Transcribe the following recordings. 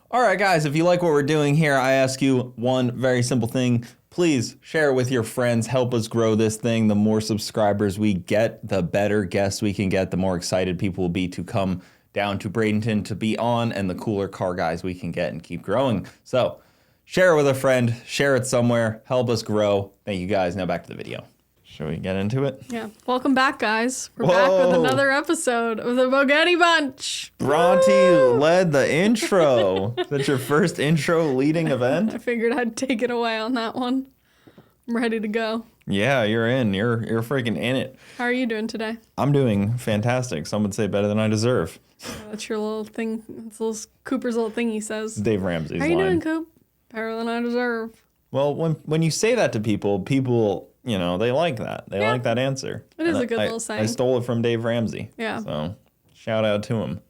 All right, guys, if you like what we're doing here, I ask you one very simple thing. Please share it with your friends. Help us grow this thing. The more subscribers we get, the better guests we can get, the more excited people will be to come down to Bradenton to be on, and the cooler car guys we can get and keep growing. So share it with a friend. Share it somewhere. Help us grow. Thank you, guys. Now back to the video. Shall we get into it? Yeah. Welcome back, guys. We're back with another episode of the Bogetti Bunch. Bronte led the intro. Is that your first intro leading event? I figured I'd take it away on that one. I'm ready to go. Yeah, you're in. You're freaking in it. How are you doing today? I'm doing fantastic. Some would say better than I deserve. That's your little thing. It's Cooper's little thing he says. Dave Ramsey's How you line. doing, Coop? Better than I deserve. Well, when you say that to people, you know, they like that. They like that answer. It is a good little saying. I stole it from Dave Ramsey. Yeah. So, shout out to him.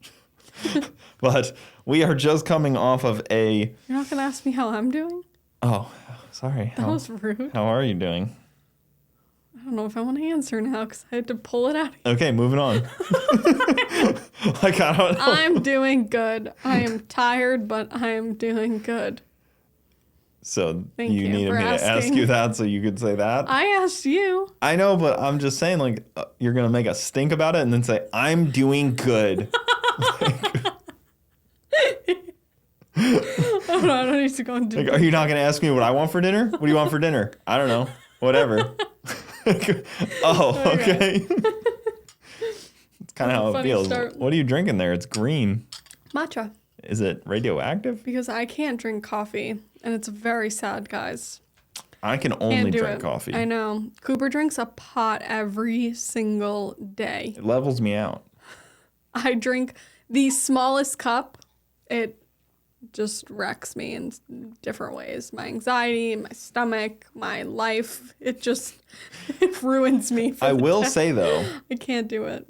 But we are just coming off of a... You're not going to ask me how I'm doing? Oh, sorry. That was rude. How are you doing? I don't know if I want to answer now because I had to pull it out. Okay, moving on. Like, I don't know. I'm doing good. I am tired, but I am doing good. So Thank you you needed for me to ask asking. you that so you could say that? I asked you. I know, but I'm just saying, like, you're going to make a stink about it and then say, I'm doing good. Oh, no, I don't need to go and do Like, are you not going to ask me what I want for dinner? What do you want for dinner? I don't know. Whatever. Oh, okay. It's kind of how it Funny feels. start. What are you drinking there? It's green. matcha. Is it radioactive? Because I can't drink coffee, and it's very sad, guys. I can only Can't do drink it. coffee. I know. Cooper drinks a pot every single day. It levels me out. I drink the smallest cup. It just wrecks me in different ways. My anxiety, my stomach, my life. It just it ruins me. I will say, though, I can't do it.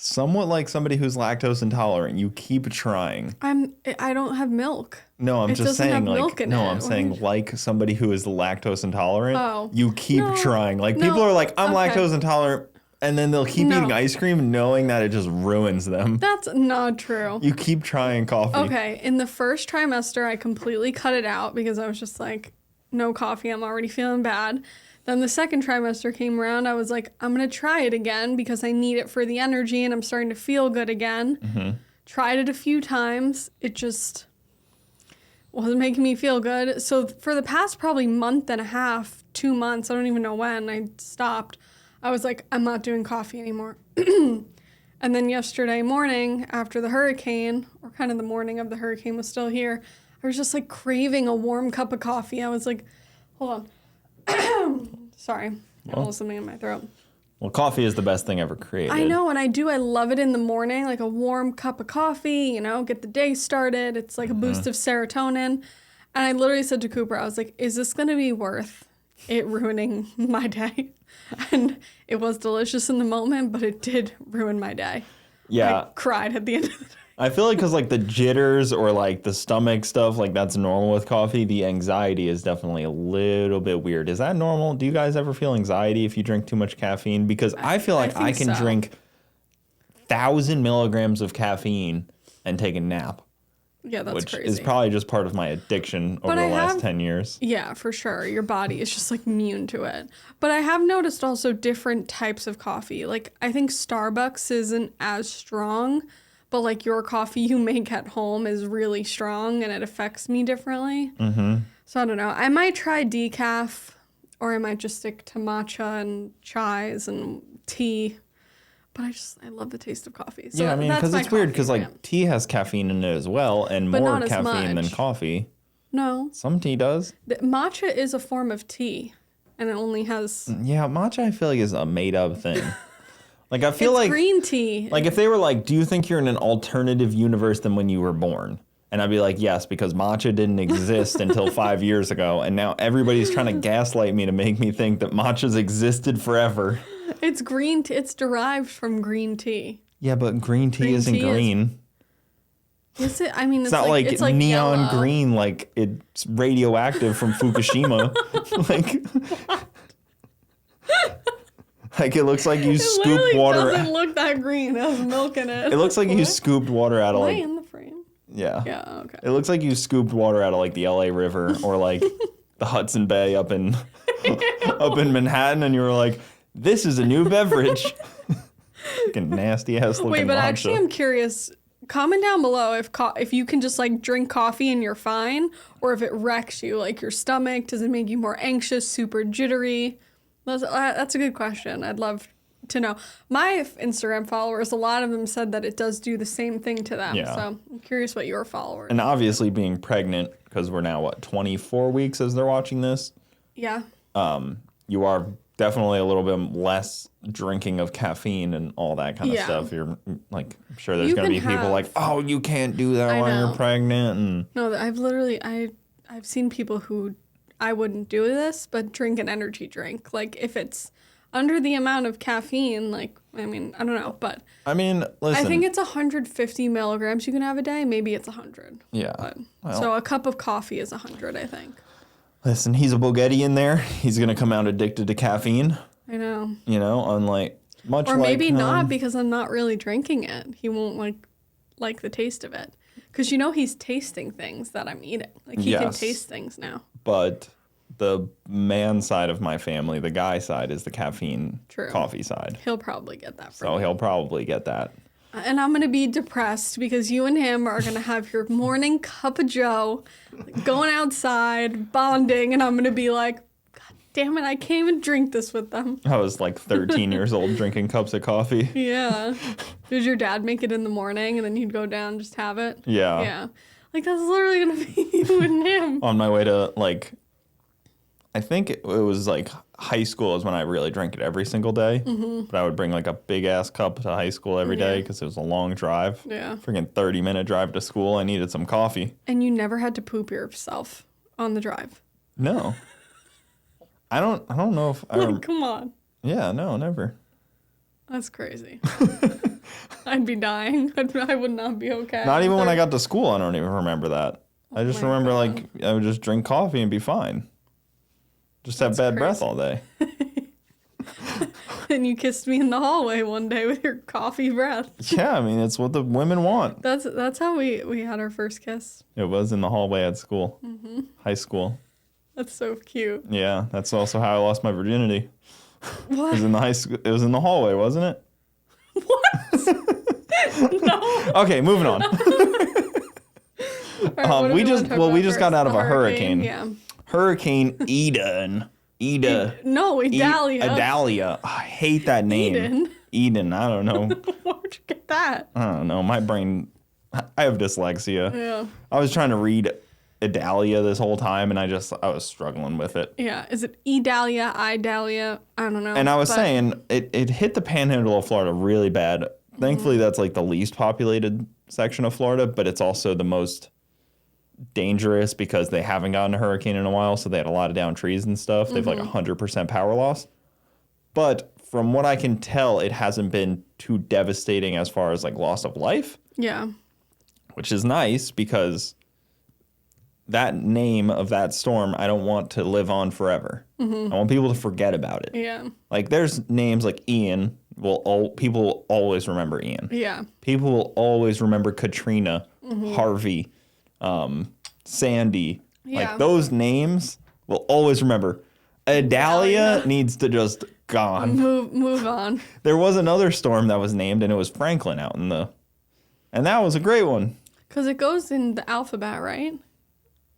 somewhat like somebody who's lactose intolerant, you keep trying. I don't have milk. No, I'm It just doesn't saying, have like, milk in no, it. I'm saying, like somebody who is lactose intolerant, Oh. you keep No. trying. Like, No. people are like, I'm Okay. lactose intolerant, and then they'll keep No. eating ice cream knowing that it just ruins them. That's not true. You keep trying coffee. Okay, in the first trimester, I completely cut it out because I was just like, no coffee, I'm already feeling bad. Then the second trimester came around, I was like, I'm going to try it again because I need it for the energy and I'm starting to feel good again. Mm-hmm. Tried it a few times. It just wasn't making me feel good. So for the past probably month and a half, 2 months, I don't even know when, I stopped. I was like, I'm not doing coffee anymore. And then yesterday morning, after the hurricane, or kind of the morning of the hurricane was still here, I was just like craving a warm cup of coffee. I was like, hold on. Sorry, got a little something in my throat. Well, coffee is the best thing ever created. I know, and I do. I love it in the morning, like a warm cup of coffee, you know, get the day started. It's like a boost of serotonin. And I literally said to Cooper, I was like, is this going to be worth it ruining my day? And it was delicious in the moment, but it did ruin my day. Yeah. I cried at the end of the day. I feel like because, like, the jitters or, like, the stomach stuff, like, that's normal with coffee. The anxiety is definitely a little bit weird. Is that normal? Do you guys ever feel anxiety if you drink too much caffeine? Because I feel like I can drink 1,000 milligrams of caffeine and take a nap. Yeah, that's which crazy. is probably just part of my addiction over the last 10 years. Yeah, for sure. Your body is just like immune to it. But I have noticed also different types of coffee. Like, I think Starbucks isn't as strong, but like your coffee you make at home is really strong and it affects me differently. Mm-hmm. So I don't know. I might try decaf, or I might just stick to matcha and chais and tea. But I love the taste of coffee. So yeah, I mean, because it's weird because, like, tea has caffeine in it as well, and But more not as caffeine than much. coffee. No. Some tea does. Matcha is a form of tea, and it only has... Yeah, matcha I feel like is a made-up thing. Like, I feel it's like... green tea. Like, if they were like, do you think you're in an alternative universe than when you were born? And I'd be like, yes, because matcha didn't exist until 5 years ago, and now everybody's trying to gaslight me to make me think that matcha's existed forever. It's green tea. It's derived from green tea. Yeah, but green tea isn't green. Is it? I mean, It's not like neon yellow. green, like it's radioactive from Fukushima. Like it looks like you scooped water. It doesn't look that green. It has milk in it. It looks like you scooped water out of Am I like. in the frame? Yeah. Yeah, okay. It looks like you scooped water out of like the LA River or like the Hudson Bay up in Manhattan, and you were like, "This is a new beverage." Fucking nasty ass looking. Wait, but matcha. actually, I'm curious. Comment down below if you can just like drink coffee and you're fine, or if it wrecks you, like your stomach. Does it make you more anxious, super jittery? That's a good question. I'd love to know. My Instagram followers, a lot of them said that it does do the same thing to them. Yeah. So I'm curious what your followers. And obviously, being pregnant, because we're now 24 weeks as they're watching this. Yeah. You are definitely a little bit less drinking of caffeine and all that kind of Yeah. stuff. You're like, I'm sure there's You going to be can people have- like, oh, you can't do that I while know. you're pregnant. And No, I've seen people who I wouldn't do this, but drink an energy drink. Like if it's under the amount of caffeine, like, I mean, I don't know, but I mean, listen. I think it's 150 milligrams you can have a day. Maybe it's 100. Yeah. But, Well. so a cup of coffee is 100, I think. Listen, he's a Bogetti in there. He's going to come out addicted to caffeine, I know. unlike much Or like maybe not because I'm not really drinking it. He won't like the taste of it. Because he's tasting things that I'm eating. Like he can Yes. taste things now. But the man side of my family, the guy side, is the caffeine True. coffee side. He'll probably get that from So me. he'll probably get that. And I'm going to be depressed because you and him are going to have your morning cup of joe, going outside, bonding, and I'm going to be like, God damn it, I can't even drink this with them. I was like 13 years old drinking cups of coffee. Yeah. Did your dad make it in the morning and then you'd go down and just have it? Yeah. Yeah. Like, that's literally going to be you and him. On my way to I think it was like high school is when I really drank it every single day. Mm-hmm. But I would bring like a big ass cup to high school every day because it was a long drive. Yeah. Freaking 30-minute drive to school. I needed some coffee. And you never had to poop yourself on the drive. No. I don't know if I Like, come on. Yeah, no, never. That's crazy. I'd be dying. I would not be okay. Not even when I got to school, I don't even remember that. I just my remember God. like I would just drink coffee and be fine. Just have bad breath crazy. all day. And you kissed me in the hallway one day with your coffee breath. Yeah, I mean, it's what the women want. That's how we had our first kiss. It was in the hallway at school, high school. That's so cute. Yeah, that's also how I lost my virginity. It What? was in the high school. It was in the hallway, wasn't it? No. Okay, moving on. All right, what do we wanna just talk well, we about just got first? out of The a hurricane. Yeah. Hurricane Ida. No, Idalia. Idalia. I hate that name. Eden. Eden. I don't know. Where'd you get that? I don't know. My brain. I have dyslexia. Yeah. I was trying to read Idalia this whole time, and I was struggling with it. Yeah. Is it Idalia, Idalia? I don't know. And I was but- saying it hit the panhandle of Florida really bad. Thankfully, that's like the least populated section of Florida, but it's also the most dangerous because they haven't gotten a hurricane in a while, so they had a lot of downed trees and stuff. They've like 100% power loss. But from what I can tell, it hasn't been too devastating as far as like loss of life, Yeah. which is nice because that name of that storm, I don't want to live on forever. I want people to forget about it. Yeah. Like there's names like Ian. People will always remember Ian. Yeah. People will always remember Katrina, Harvey, Sandy. Yeah. Like those names will always remember. Idalia needs to just gone. Move on. There was another storm that was named, and it was Franklin and that was a great one. Because it goes in the alphabet, right?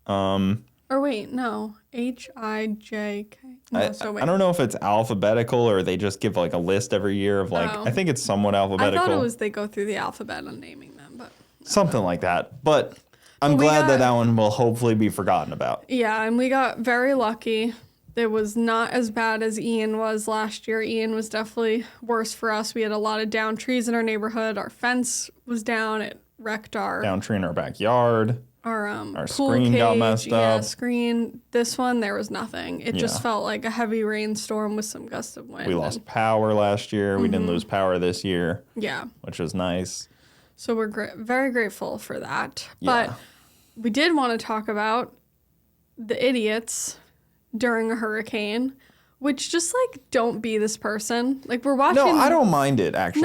Or wait, no. H-I-J-K. No, I don't know if it's alphabetical or they just give like a list every year of like, Oh. I think it's somewhat I alphabetical. thought it was they go through the alphabet on naming them, but Something like that. But I'm But we glad got- that one will hopefully be forgotten about. yeah, and we got very lucky. It was not as bad as Ian was last year. Ian was definitely worse for us. We had a lot of downed trees in our neighborhood. Our fence was down. It wrecked our Down tree in our backyard. our pool screen cage. got messed Yeah, up. screen. This one there was nothing. It Yeah. just felt like a heavy rainstorm with some gust of wind. We lost power last year. We didn't lose power this year, Yeah. which was nice. So we're very grateful for that. Yeah. But we did want to talk about the idiots during a hurricane Which just like don't be this person. Like we're watching. No, I don't mind it actually.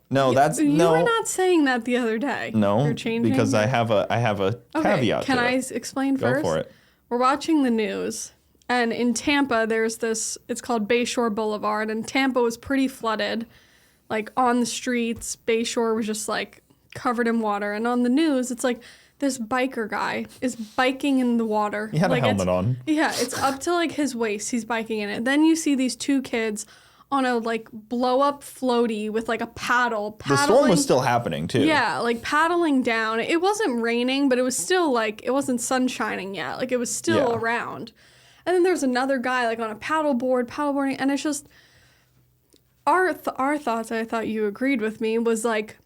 No, that's you no. were not saying that the other day. No, You're changing because it? I have a caveat. Can to I it. explain first? Go for it. We're watching the news, and in Tampa, there's this. It's called Bayshore Boulevard, and Tampa was pretty flooded, like on the streets. Bayshore was just like covered in water, and on the news, it's like this biker guy is biking in the water. He had like a helmet on. Yeah, it's up to like his waist. He's biking in it. Then you see these two kids on a like blow up floaty with like a paddle. The storm was still happening too. Yeah, like paddling down. It wasn't raining, but it was still like it wasn't sun shining yet. Like it was still around. And then there's another guy like on a paddleboarding, and it's just our thoughts. I thought you agreed with me was like,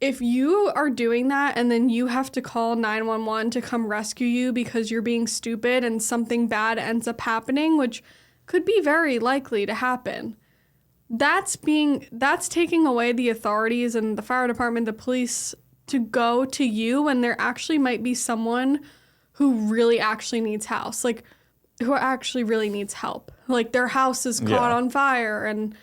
if you are doing that and then you have to call 911 to come rescue you because you're being stupid and something bad ends up happening, which could be very likely to happen, that's taking away the authorities and the fire department, the police to go to you when there actually might be someone who really actually needs who actually really needs help. Like their house is caught on fire and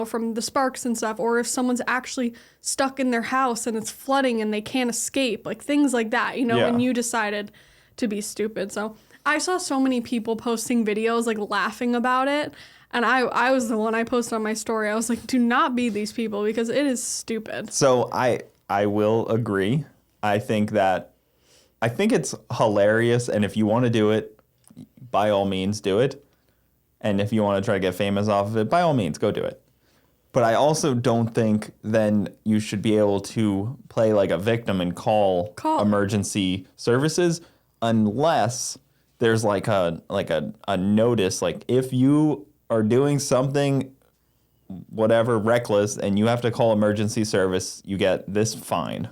from the sparks and stuff, or if someone's actually stuck in their house and it's flooding and they can't escape, like things like that, and you decided to be stupid. So I saw so many people posting videos, like laughing about it. And I was the one I posted on my story. I was like, do not be these people because it is stupid. So I will agree. I think it's hilarious. And if you want to do it, by all means, do it. And if you want to try to get famous off of it, by all means, go do it. But I also don't think then you should be able to play like a victim and call emergency services unless there's like a notice. Like if you are doing something, whatever, reckless, and you have to call emergency service, you get this fine.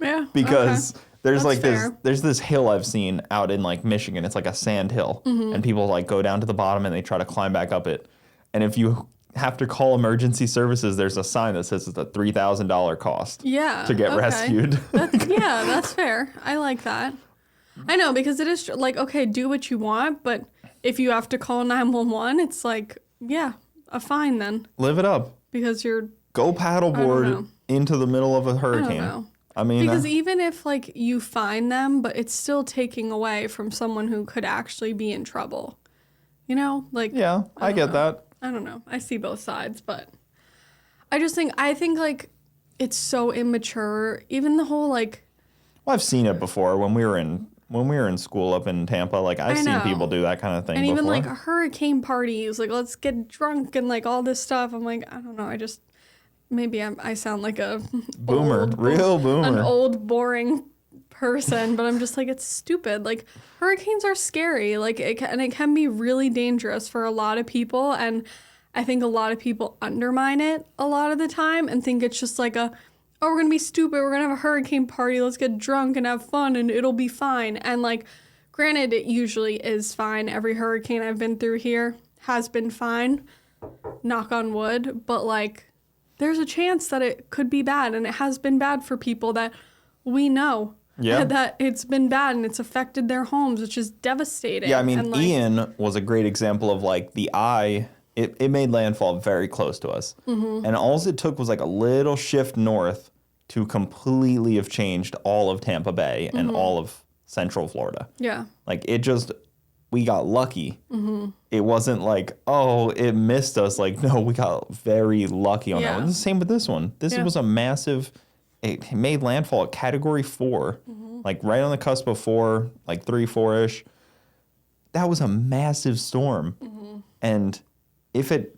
Yeah. Because there's That's like fair. there's this hill I've seen out in like Michigan. It's like a sand hill, and people like go down to the bottom and they try to climb back up it. And if you have to call emergency services, there's a sign that says it's a $3,000 cost. To get rescued. That's fair. I like that. I know, because it is like, okay, do what you want, but if you have to call 911, it's like, a fine then. Live it up. Because you're... Go paddleboard into the middle of a hurricane. I don't know. I mean... Because even if, like, you fine them, but it's still taking away from someone who could actually be in trouble. Like... Yeah, I get that. I don't know. I see both sides, but I think, like, it's so immature. Even the whole, like... Well, I've seen it before when we were in school up in Tampa. Like, I've seen people do that kind of thing before. And even, like, hurricane parties. Like, let's get drunk and, like, all this stuff. I'm like, I don't know. Maybe I sound like a... Boomer. Real boomer. An old, boring person. But I'm just like, it's stupid. Like, hurricanes are scary. Like, it can be really dangerous for a lot of people. And I think a lot of people undermine it a lot of the time and think it's just like we're going to be stupid. We're going to have a hurricane party. Let's get drunk and have fun and it'll be fine. And, like, granted, it usually is fine. Every hurricane I've been through here has been fine. Knock on wood. But, like, there's a chance that it could be bad. And it has been bad for people that we know. Yeah. That it's been bad and it's affected their homes, which is devastating. Yeah, I mean, and, like, Ian was a great example of, like, the eye. It made landfall very close to us. Mm-hmm. And all it took was, like, a little shift north to completely have changed all of Tampa Bay and all of Central Florida. Yeah. Like, we got lucky. Mm-hmm. It wasn't like, oh, it missed us. Like, no, we got very lucky on that one. It's the same with this one. This was a massive... It made landfall at Category 4, like right on the cusp of 4, like 3, 4-ish. That was a massive storm. Mm-hmm. And if it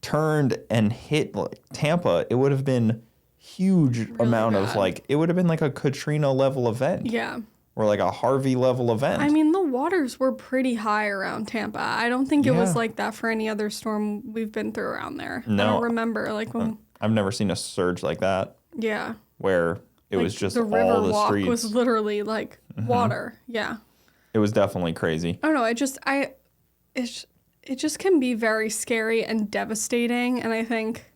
turned and hit like Tampa, it would have been huge amount of like, it would have been like a Katrina level event. Yeah. Or like a Harvey level event. I mean, the waters were pretty high around Tampa. I don't think it was like that for any other storm we've been through around there. No. I don't remember like when... I've never seen a surge like that. Yeah. Where it was just all the streets. The river walk was literally like water. Yeah. It was definitely crazy. I don't know. It just can be very scary and devastating. And I think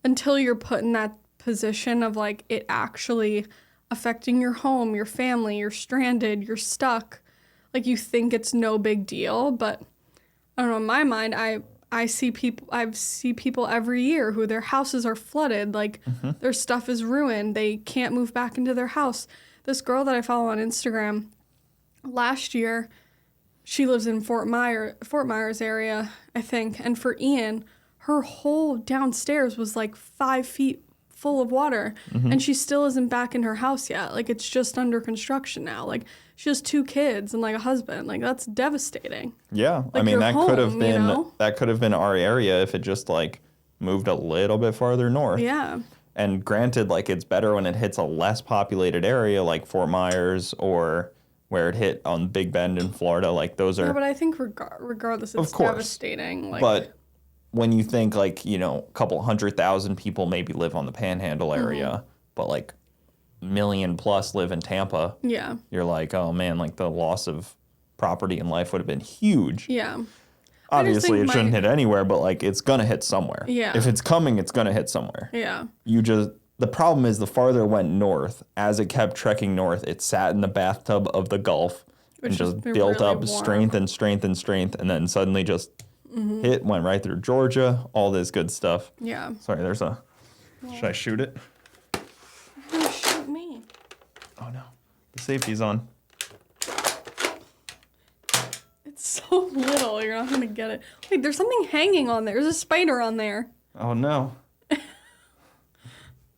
until you're put in that position of like it actually affecting your home, your family, you're stranded, you're stuck, like you think it's no big deal. But I don't know, in my mind, I I see people every year who their houses are flooded, like their stuff is ruined. They can't move back into their house. This girl that I follow on Instagram, last year, she lives in Fort Myers area, I think. And for Ian, her whole downstairs was like 5 feet full of water, and she still isn't back in her house yet. Like, it's just under construction now. Like, she has 2 kids and like a husband. Like, that's devastating. Yeah, Like, I mean, that could have been that could have been our area if it just like moved a little bit farther north. Yeah. And granted, like, it's better when it hits a less populated area like Fort Myers or where it hit on Big Bend in Florida. Like, those are. Yeah, but I think regardless, it's devastating. Like, but when you think, like, you know, a couple 100,000 people maybe live on the Panhandle area, but like million plus live in Tampa. Yeah. You're like, oh man, like the loss of property and life would have been huge. Yeah. Obviously, it shouldn't hit anywhere, but like it's gonna hit somewhere. Yeah. If it's coming, it's gonna hit somewhere. Yeah. The problem is the farther it went north, as it kept trekking north, it sat in the bathtub of the Gulf and just built up strength and strength and strength, and then suddenly just went right through Georgia, all this good stuff. Yeah. Sorry, should I shoot it? Don't shoot me. Oh no, the safety's on. It's so little, you're not gonna get it. Wait, there's something hanging on there. There's a spider on there. Oh no.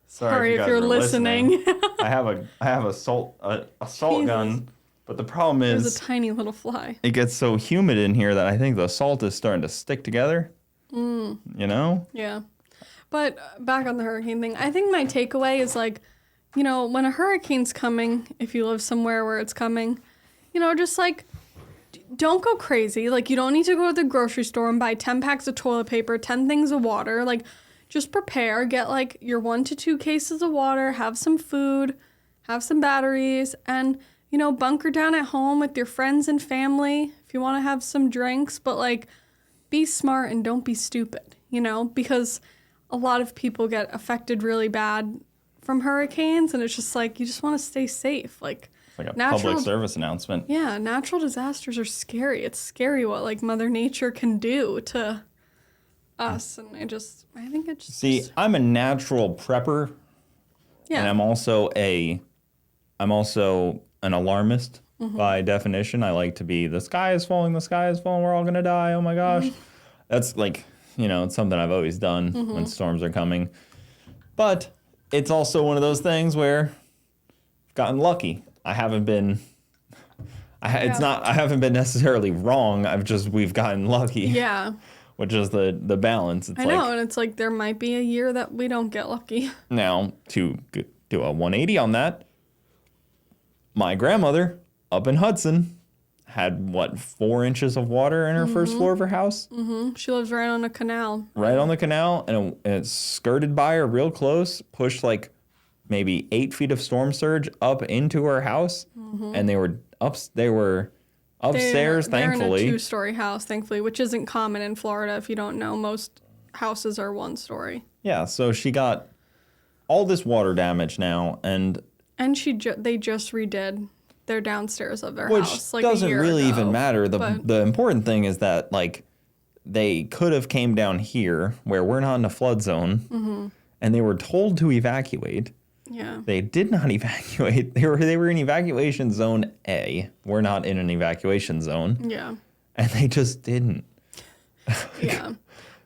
Sorry if you're listening. I have a salt gun, but the problem is there's a tiny little fly. It gets so humid in here that I think the salt is starting to stick together. You know? Yeah. But back on the hurricane thing, I think my takeaway is like, you know, when a hurricane's coming, if you live somewhere where it's coming, you know, just like, don't go crazy. Like, you don't need to go to the grocery store and buy 10 packs of toilet paper, 10 things of water. Like, just prepare. Get like your 1 to 2 cases of water, have some food, have some batteries, and, you know, bunker down at home with your friends and family if you want to have some drinks. But like, be smart and don't be stupid, you know, because a lot of people get affected really bad from hurricanes, and it's just like, you just want to stay safe. Like a public service announcement. Yeah, natural disasters are scary. It's scary what like Mother Nature can do to us, and I think it's just... See, I'm a natural prepper, and I'm also an alarmist by definition. I like to be, the sky is falling, we're all gonna die, oh my gosh. That's like, you know, it's something I've always done when storms are coming. But it's also one of those things where I've gotten lucky. I haven't been necessarily wrong. We've gotten lucky. Yeah. Which is the balance. It's I know, and it's like there might be a year that we don't get lucky. Now, to do a 180 on that, my grandmother up in Hudson had, 4 inches of water in her first floor of her house? She lives right on a canal. Right on the canal, and it skirted by her real close, pushed like maybe 8 feet of storm surge up into her house, and they were upstairs, thankfully. They're in a 2-story house, thankfully, which isn't common in Florida. If you don't know, most houses are 1-story. Yeah, so she got all this water damage now, and they just redid their downstairs of their house, like doesn't a year really ago. even matter. The important thing is that like they could have came down here where we're not in a flood zone, and they were told to evacuate. Yeah. They did not evacuate. They were in evacuation zone A. We're not in an evacuation zone. Yeah. And they just didn't. Yeah.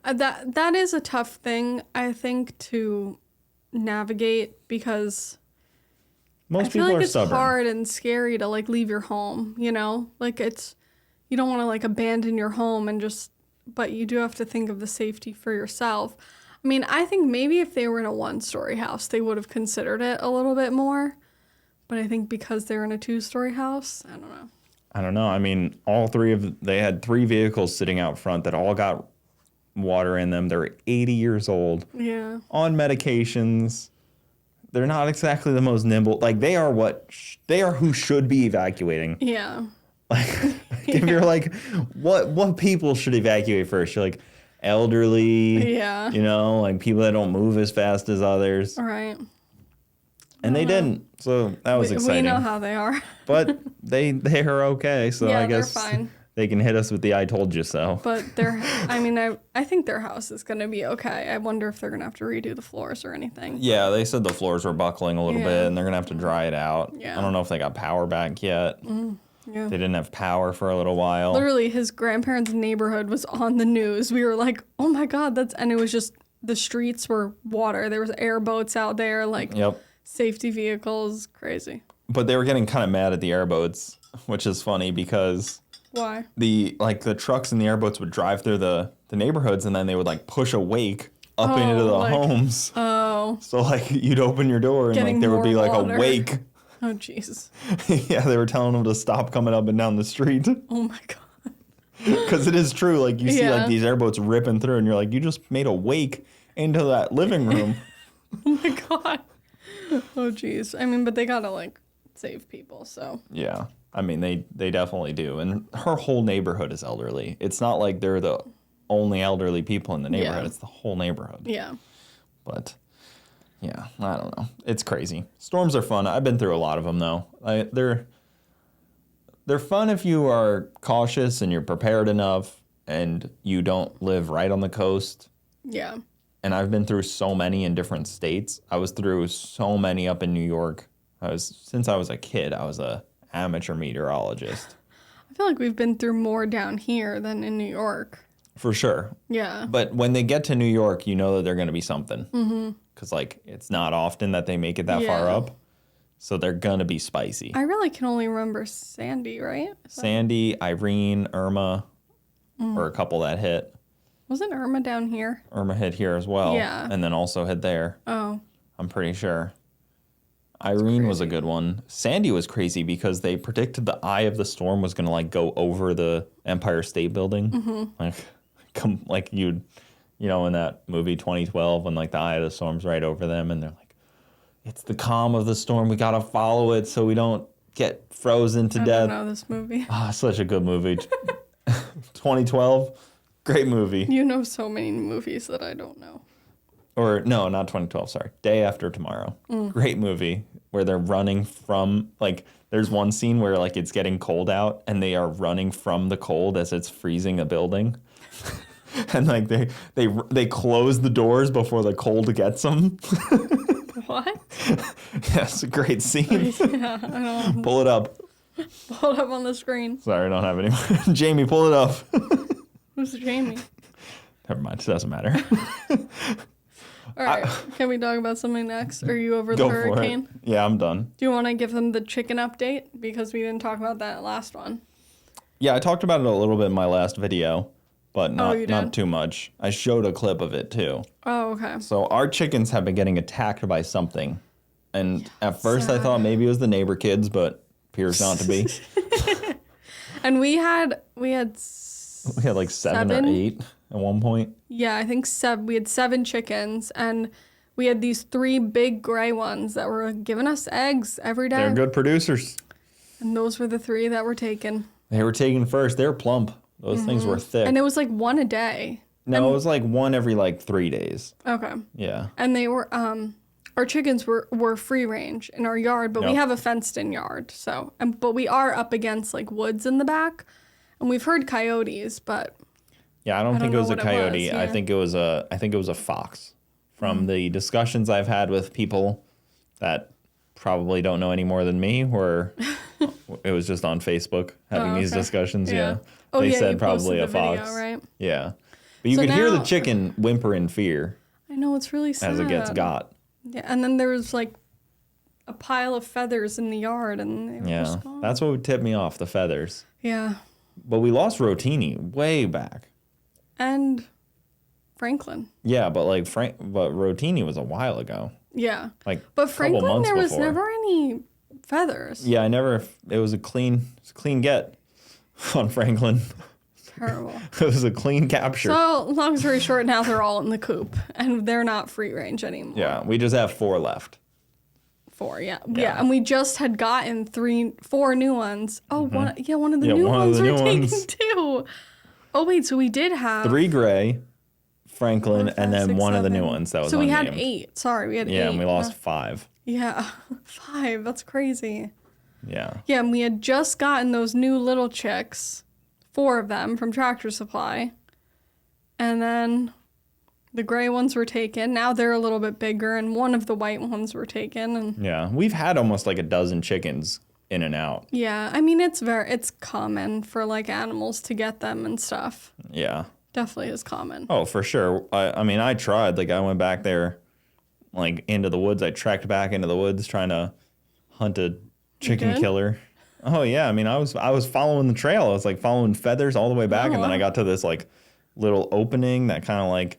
That is a tough thing, I think, to navigate, because most people feel like are it's stubborn. hard and scary to like leave your home, you know? Like you don't want to like abandon your home but you do have to think of the safety for yourself. I mean, I think maybe if they were in a 1-story house, they would have considered it a little bit more. But I think because they're in a 2-story house, I don't know. I mean, they had 3 vehicles sitting out front that all got water in them. They're 80 years old. Yeah. On medications. They're not exactly the most nimble. Like, they are who should be evacuating. Yeah. Like, if you're like, what people should evacuate first? You're like, elderly. Yeah. You know, like people that don't move as fast as others. All right. And they didn't. So that was exciting. We know how they are. But they are okay. So yeah, I guess they're fine. they can hit us with the "I told you so." But I think their house is going to be okay. I wonder if they're going to have to redo the floors or anything. Yeah, they said the floors were buckling a little Yeah. bit, and they're gonna have to dry it out. Yeah. I don't know if they got power back yet. Yeah. They didn't have power for a little while. Literally, his grandparents' neighborhood was on the news. We were like, oh my God, and it was just, the streets were water. There was airboats out there, like Yep. safety vehicles, crazy. But they were getting kind of mad at the airboats, which is funny because Why? the trucks and the airboats would drive through the neighborhoods, and then they would like push a wake up into the homes. Oh. So like you'd open your door and Getting like there would be more like water. a wake. Oh, jeez. Yeah, they were telling them to stop coming up and down the street. Oh my God. Because it is true. Like you see Yeah. like these airboats ripping through, and you're like, you just made a wake into that living room. Oh my God. Oh, jeez. I mean, but they gotta like save people, so. Yeah. I mean, they definitely do. And her whole neighborhood is elderly. It's not like they're the only elderly people in the neighborhood. Yeah. It's the whole neighborhood. Yeah. But, yeah, I don't know. It's crazy. Storms are fun. I've been through a lot of them, though. They're fun if you are cautious and you're prepared enough and you don't live right on the coast. Yeah. And I've been through so many in different states. I was through so many up in New York. Since I was a kid, I was a amateur meteorologist. I feel like we've been through more down here than in New York. For sure. Yeah. But when they get to New York, you know that they're going to be something. Mm-hmm. Because, like, it's not often that they make it that far Yeah. up. So they're going to be spicy. I really can only remember Sandy, right? Sandy, Irene, Irma, or a couple that hit. Wasn't Irma down here? Irma hit here as well. Yeah. And then also hit there. Oh. I'm pretty sure. Irene was a good one. Sandy was crazy because they predicted the eye of the storm was going to, like, go over the Empire State Building. Mm-hmm. Like you'd, you know, in that movie 2012 when, like, the eye of the storm's right over them and they're like, it's the calm of the storm. We got to follow it so we don't get frozen to I death. don't know this movie. Ah, such a good movie. 2012, great movie. You know so many movies that I don't know. Or no, not 2012, sorry. Day After Tomorrow. Great movie where they're running from, like, there's one scene where, like, it's getting cold out and they are running from the cold as it's freezing a building. And, like, they close the doors before the cold gets them. What? That's a great scene. Yeah, I don't Pull it up. pull it up on the screen. Sorry, I don't have any. Jamie, pull it up. Who's Jamie? Never mind, it doesn't matter. All right, can we talk about something next? Are you over the Go hurricane? for it. Yeah, I'm done. Do you want to give them the chicken update? Because we didn't talk about that last one. Yeah, I talked about it a little bit in my last video, but you not did? too much. I showed a clip of it too. Oh, okay. So our chickens have been getting attacked by something. And at first I thought maybe it was the neighbor kids, but appears not to be. And we had We had like seven or eight at one point. Yeah, I think we had 7 chickens, and we had these 3 big gray ones that were giving us eggs every day. They're good producers. And those were the 3 that were taken. They were taken first. They were plump. Those things were thick. And it was like 1 a day. No, it was like one every like 3 days. Okay. Yeah. And they were our chickens were free range in our yard, but we Yep. have a fenced in yard. So, but we are up against like woods in the back, and we've heard coyotes, but Yeah, I don't think it know was a what it was, coyote. I yeah. think it was a fox. From the discussions I've had with people that probably don't know any more than me, where it was just on Facebook having these okay. discussions. Yeah. Yeah. Oh, They yeah, said you probably posted a the video, fox. right? Yeah. But you So could hear the now- chicken whimper in fear I know it's really sad. as it gets got. Yeah, and then there was like a pile of feathers in the yard, and they were Yeah. just gone. That's what would tip me off, the feathers. Yeah, But we lost Rotini way back. and Franklin. Yeah, but like but Rotini was a while ago. Yeah, Like but couple Franklin, months there was before. never any feathers. Yeah, it was a clean get on Franklin. Terrible. It was a clean capture. So, long story short, now they're all in the coop, and they're not free range anymore. Yeah, we just have 4 left. 4, yeah. And we just had gotten 4 new ones. Oh, one of the Yeah, new one of ones the were new taken ones. too. Oh, wait, so we did have 3 gray, Franklin, 4, 5, and then 6, one of the new 7. ones that was So we had unnamed. 8. Sorry, we had 8. Yeah, and we lost 5. Yeah, 5. That's crazy. Yeah. Yeah, and we had just gotten those new little chicks 4 of them from Tractor Supply. And then the gray ones were taken. Now they're a little bit bigger, and one of the white ones were taken. And Yeah, we've had almost like a dozen chickens in and out. yeah, I mean, it's common for like animals to get them and stuff. Yeah. Definitely is common. Oh, for sure. I mean, I tried. Like, I went back there, like, into the woods. I trekked back into the woods trying to hunt a chicken killer. Oh, yeah. I mean, I was following the trail. I was, like, following feathers all the way back. And then I got to this, like, little opening that kind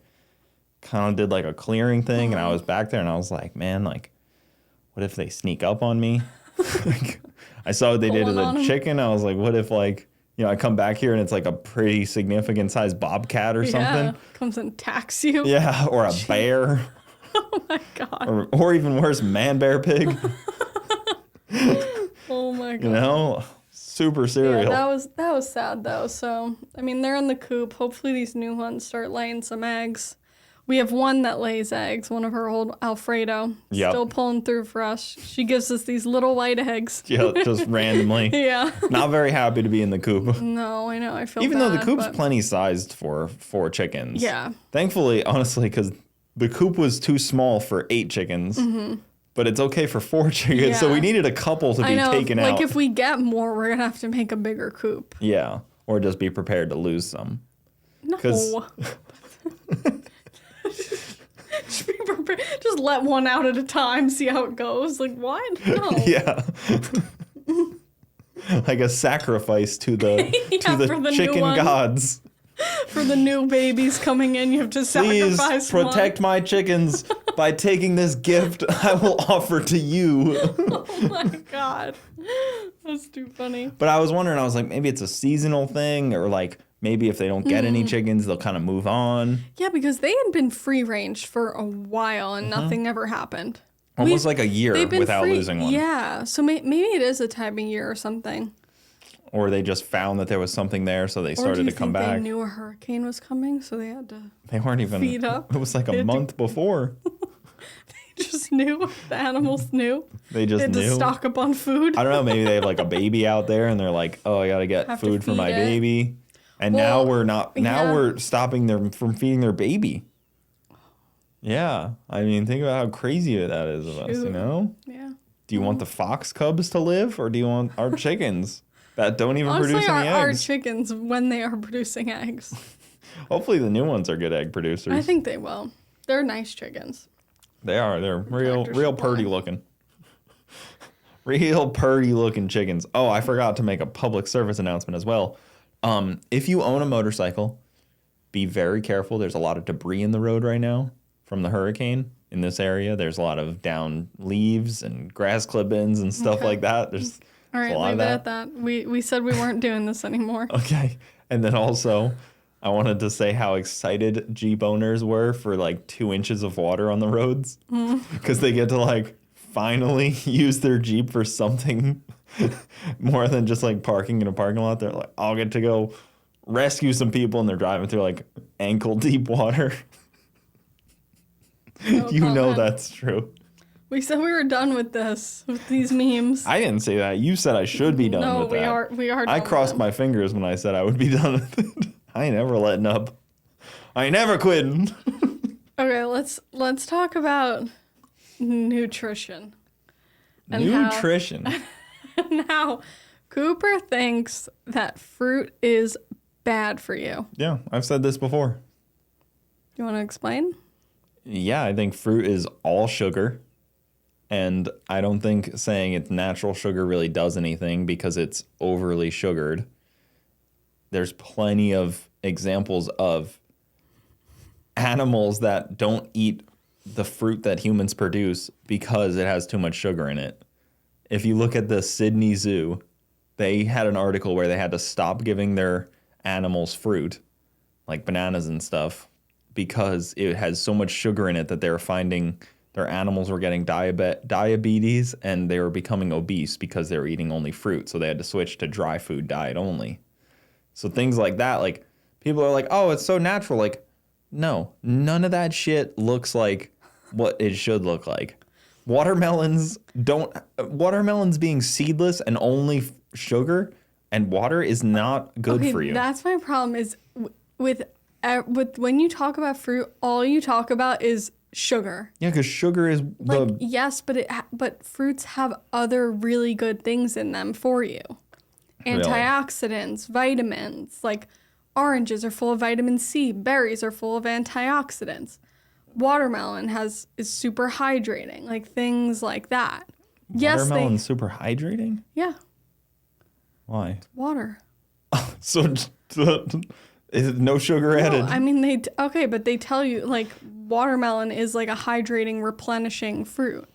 of did, like, a clearing thing. And I was back there, and I was like, man, like, what if they sneak up on me? Like, I saw what they did to the chicken. I was like, what if, like, you know, I come back here and it's like a pretty significant sized bobcat or something. Comes and attacks you. Yeah, or a bear. Oh my god. Or even worse, man bear pig. Oh my god. You know, super cereal. Yeah, that was sad though. So I mean, they're in the coop. Hopefully these new ones start laying some eggs. We have one that lays eggs, one of her old Alfredo. Yep. Still pulling through for us. She gives us these little white eggs. Yeah, just randomly. Yeah. Not very happy to be in the coop. No, I know. I feel Even bad, though the coop's but... plenty sized for 4 chickens. Yeah. Thankfully, honestly, because the coop was too small for 8 chickens. Mm-hmm. But it's okay for 4 chickens. Yeah. So we needed a couple to be taken out. Like if we get more, we're going to have to make a bigger coop. Yeah. Or just be prepared to lose some. No. Just let one out at a time, see how it goes. Like, what? No. Yeah. Like a sacrifice to the the chicken gods. For the new babies coming in, you have to sacrifice. Please protect my chickens by taking this gift I will offer to you. Oh my god. That's too funny. But I was wondering, I was like, maybe it's a seasonal thing, or like maybe if they don't get any chickens, they'll kind of move on. Yeah, because they had been free range for a while and nothing ever happened. Almost like a year without losing one. Yeah, so maybe it is a time of year or something. Or they just found that there was something there, so they started to come back. They knew a hurricane was coming, so they had to. They weren't even feed up. It was like a month before. They just knew. The animals knew. They just had knew. To stock up on food. I don't know. Maybe they have like a baby out there, and they're like, "Oh, I gotta get food for my baby." And now we're not. Now we're stopping them from feeding their baby. Yeah, I mean, think about how crazy that is of us. You know? Yeah. Do you want the fox cubs to live, or do you want our chickens that don't even produce any eggs? Our chickens, when they are producing eggs. Hopefully, the new ones are good egg producers. I think they will. They're nice chickens. They are. They're real purdy looking. Real purdy looking chickens. Oh, I forgot to make a public service announcement as well. If you own a motorcycle, be very careful. There's a lot of debris in the road right now from the hurricane in this area. There's a lot of down leaves and grass clip-ins and stuff like that. There's all right, leave it at that. We said we weren't doing this anymore. Okay. And then also, I wanted to say how excited Jeep owners were for like 2 inches of water on the roads. Because they get to like finally use their Jeep for something more than just like parking in a parking lot. They're like, I'll get to go rescue some people, and they're driving through like ankle deep water. No you comment. know that's true. We said we were done with this, with these memes. I didn't say that. You said I should be done with that. No, we are done I crossed my fingers when I said I would be done with it. I ain't ever letting up. I ain't never quitting. Okay, let's talk about nutrition. Nutrition. Now, Cooper thinks that fruit is bad for you. Yeah, I've said this before. You want to explain? Yeah, I think fruit is all sugar. And I don't think saying it's natural sugar really does anything because it's overly sugared. There's plenty of examples of animals that don't eat the fruit that humans produce because it has too much sugar in it. If you look at the Sydney Zoo, they had an article where they had to stop giving their animals fruit, like bananas and stuff, because it has so much sugar in it that they were finding their animals were getting diabetes and they were becoming obese because they were eating only fruit. So they had to switch to dry food diet only. So things like that, like people are like, oh, it's so natural. Like, no, none of that shit looks like what it should look like. Watermelons being seedless and only sugar And water is not good for you. That's my problem is with when you talk about fruit, all you talk about is sugar. Yeah, because sugar is Yes, but fruits have other really good things in them for you. Antioxidants, vitamins, like oranges are full of vitamin C, berries are full of antioxidants. Watermelon is super hydrating, like things like that. Watermelon's super hydrating? Yeah. Why? Water. So is no sugar added? I mean, but they tell you, like, watermelon is like a hydrating, replenishing fruit.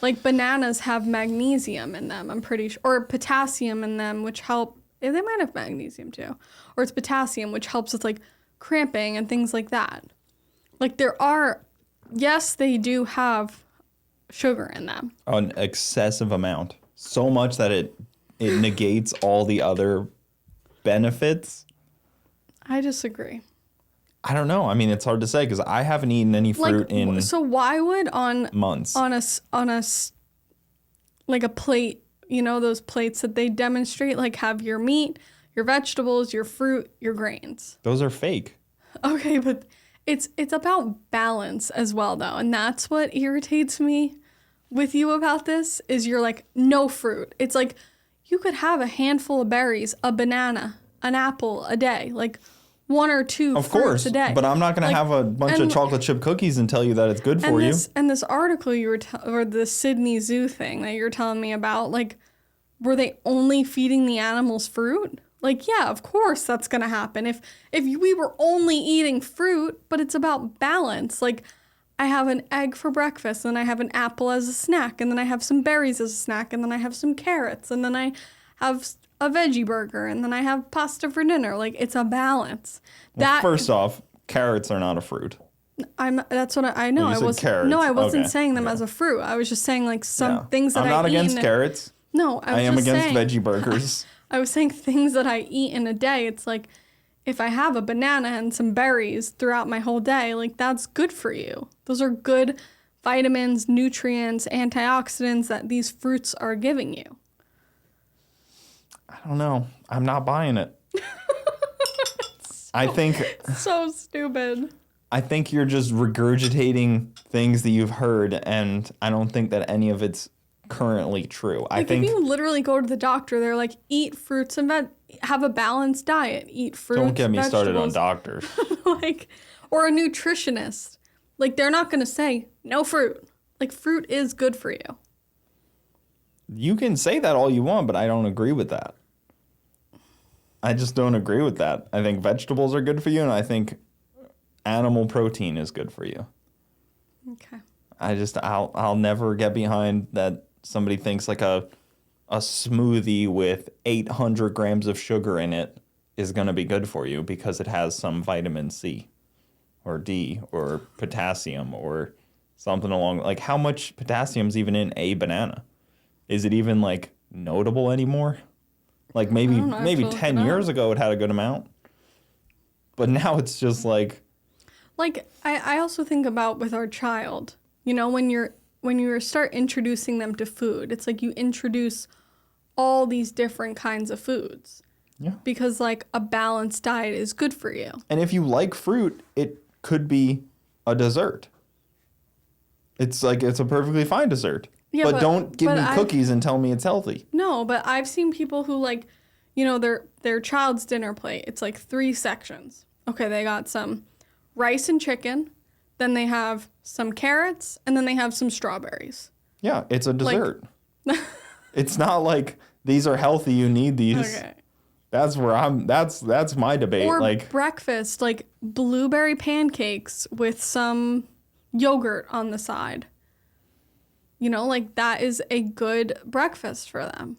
Like, bananas have magnesium in them, I'm pretty sure, or potassium in them, which help. They might have magnesium too. Or it's potassium, which helps with, like, cramping and things like that. Like, yes, they do have sugar in them. An excessive amount. So much that it negates all the other benefits. I disagree. I don't know. I mean, it's hard to say because I haven't eaten any fruit in So why would months on a like a plate, you know, those plates that they demonstrate, like have your meat, your vegetables, your fruit, your grains. Those are fake. Okay, but it's about balance as well though, and that's what irritates me with you about this is you're like no fruit. It's like you could have a handful of berries, a banana, an apple a day, like one or two fruits a day. But I'm not going to have a bunch of chocolate chip cookies and tell you that it's good for you. And this article or the Sydney Zoo thing that you're telling me about, like, were they only feeding the animals fruit? Like, yeah, of course that's going to happen. If we were only eating fruit, but it's about balance. Like, I have an egg for breakfast, and I have an apple as a snack, and then I have some berries as a snack, and then I have some carrots, and then I have a veggie burger, and then I have pasta for dinner. Like, it's a balance. Well, first off, carrots are not a fruit. That's what I know. You said carrots. No, I wasn't saying them as a fruit. I was just saying like some things that I'm not against carrots. No, I am against veggie burgers. I was saying things that I eat in a day. It's like if I have a banana and some berries throughout my whole day, like that's good for you. Those are good vitamins, nutrients, antioxidants that these fruits are giving you. I don't know. I'm not buying it. I think so stupid. I think you're just regurgitating things that you've heard, and I don't think that any of it's currently true. I think if you literally go to the doctor, they're like, eat fruits and have a balanced diet. Eat fruits. Don't get me vegetables. started on doctors. Or a nutritionist. Like, they're not going to say no fruit. Like, fruit is good for you. You can say that all you want, but I don't agree with that. I just don't agree with that. I think vegetables are good for you, and I think animal protein is good for you. Okay. I'll never get behind that somebody thinks like a smoothie with 800 grams of sugar in it is going to be good for you because it has some vitamin C or D or potassium or something along, like how much potassium's even in a banana? Is it even like notable anymore? Like maybe 10 years ago it had a good amount. But now it's just like I also think about with our child, you know, when you start introducing them to food, it's like you introduce all these different kinds of foods. Yeah. Because like a balanced diet is good for you. And if you like fruit, it could be a dessert. It's like it's a perfectly fine dessert. Yeah, but don't give me cookies and tell me it's healthy. No, but I've seen people who like, you know, their child's dinner plate, it's like 3 sections. Okay, they got some rice and chicken, then they have some carrots, and then they have some strawberries. Yeah, it's a dessert. It's not like these are healthy, you need these. Okay. That's where that's my debate. Or like breakfast, like blueberry pancakes with some yogurt on the side. You know, like that is a good breakfast for them.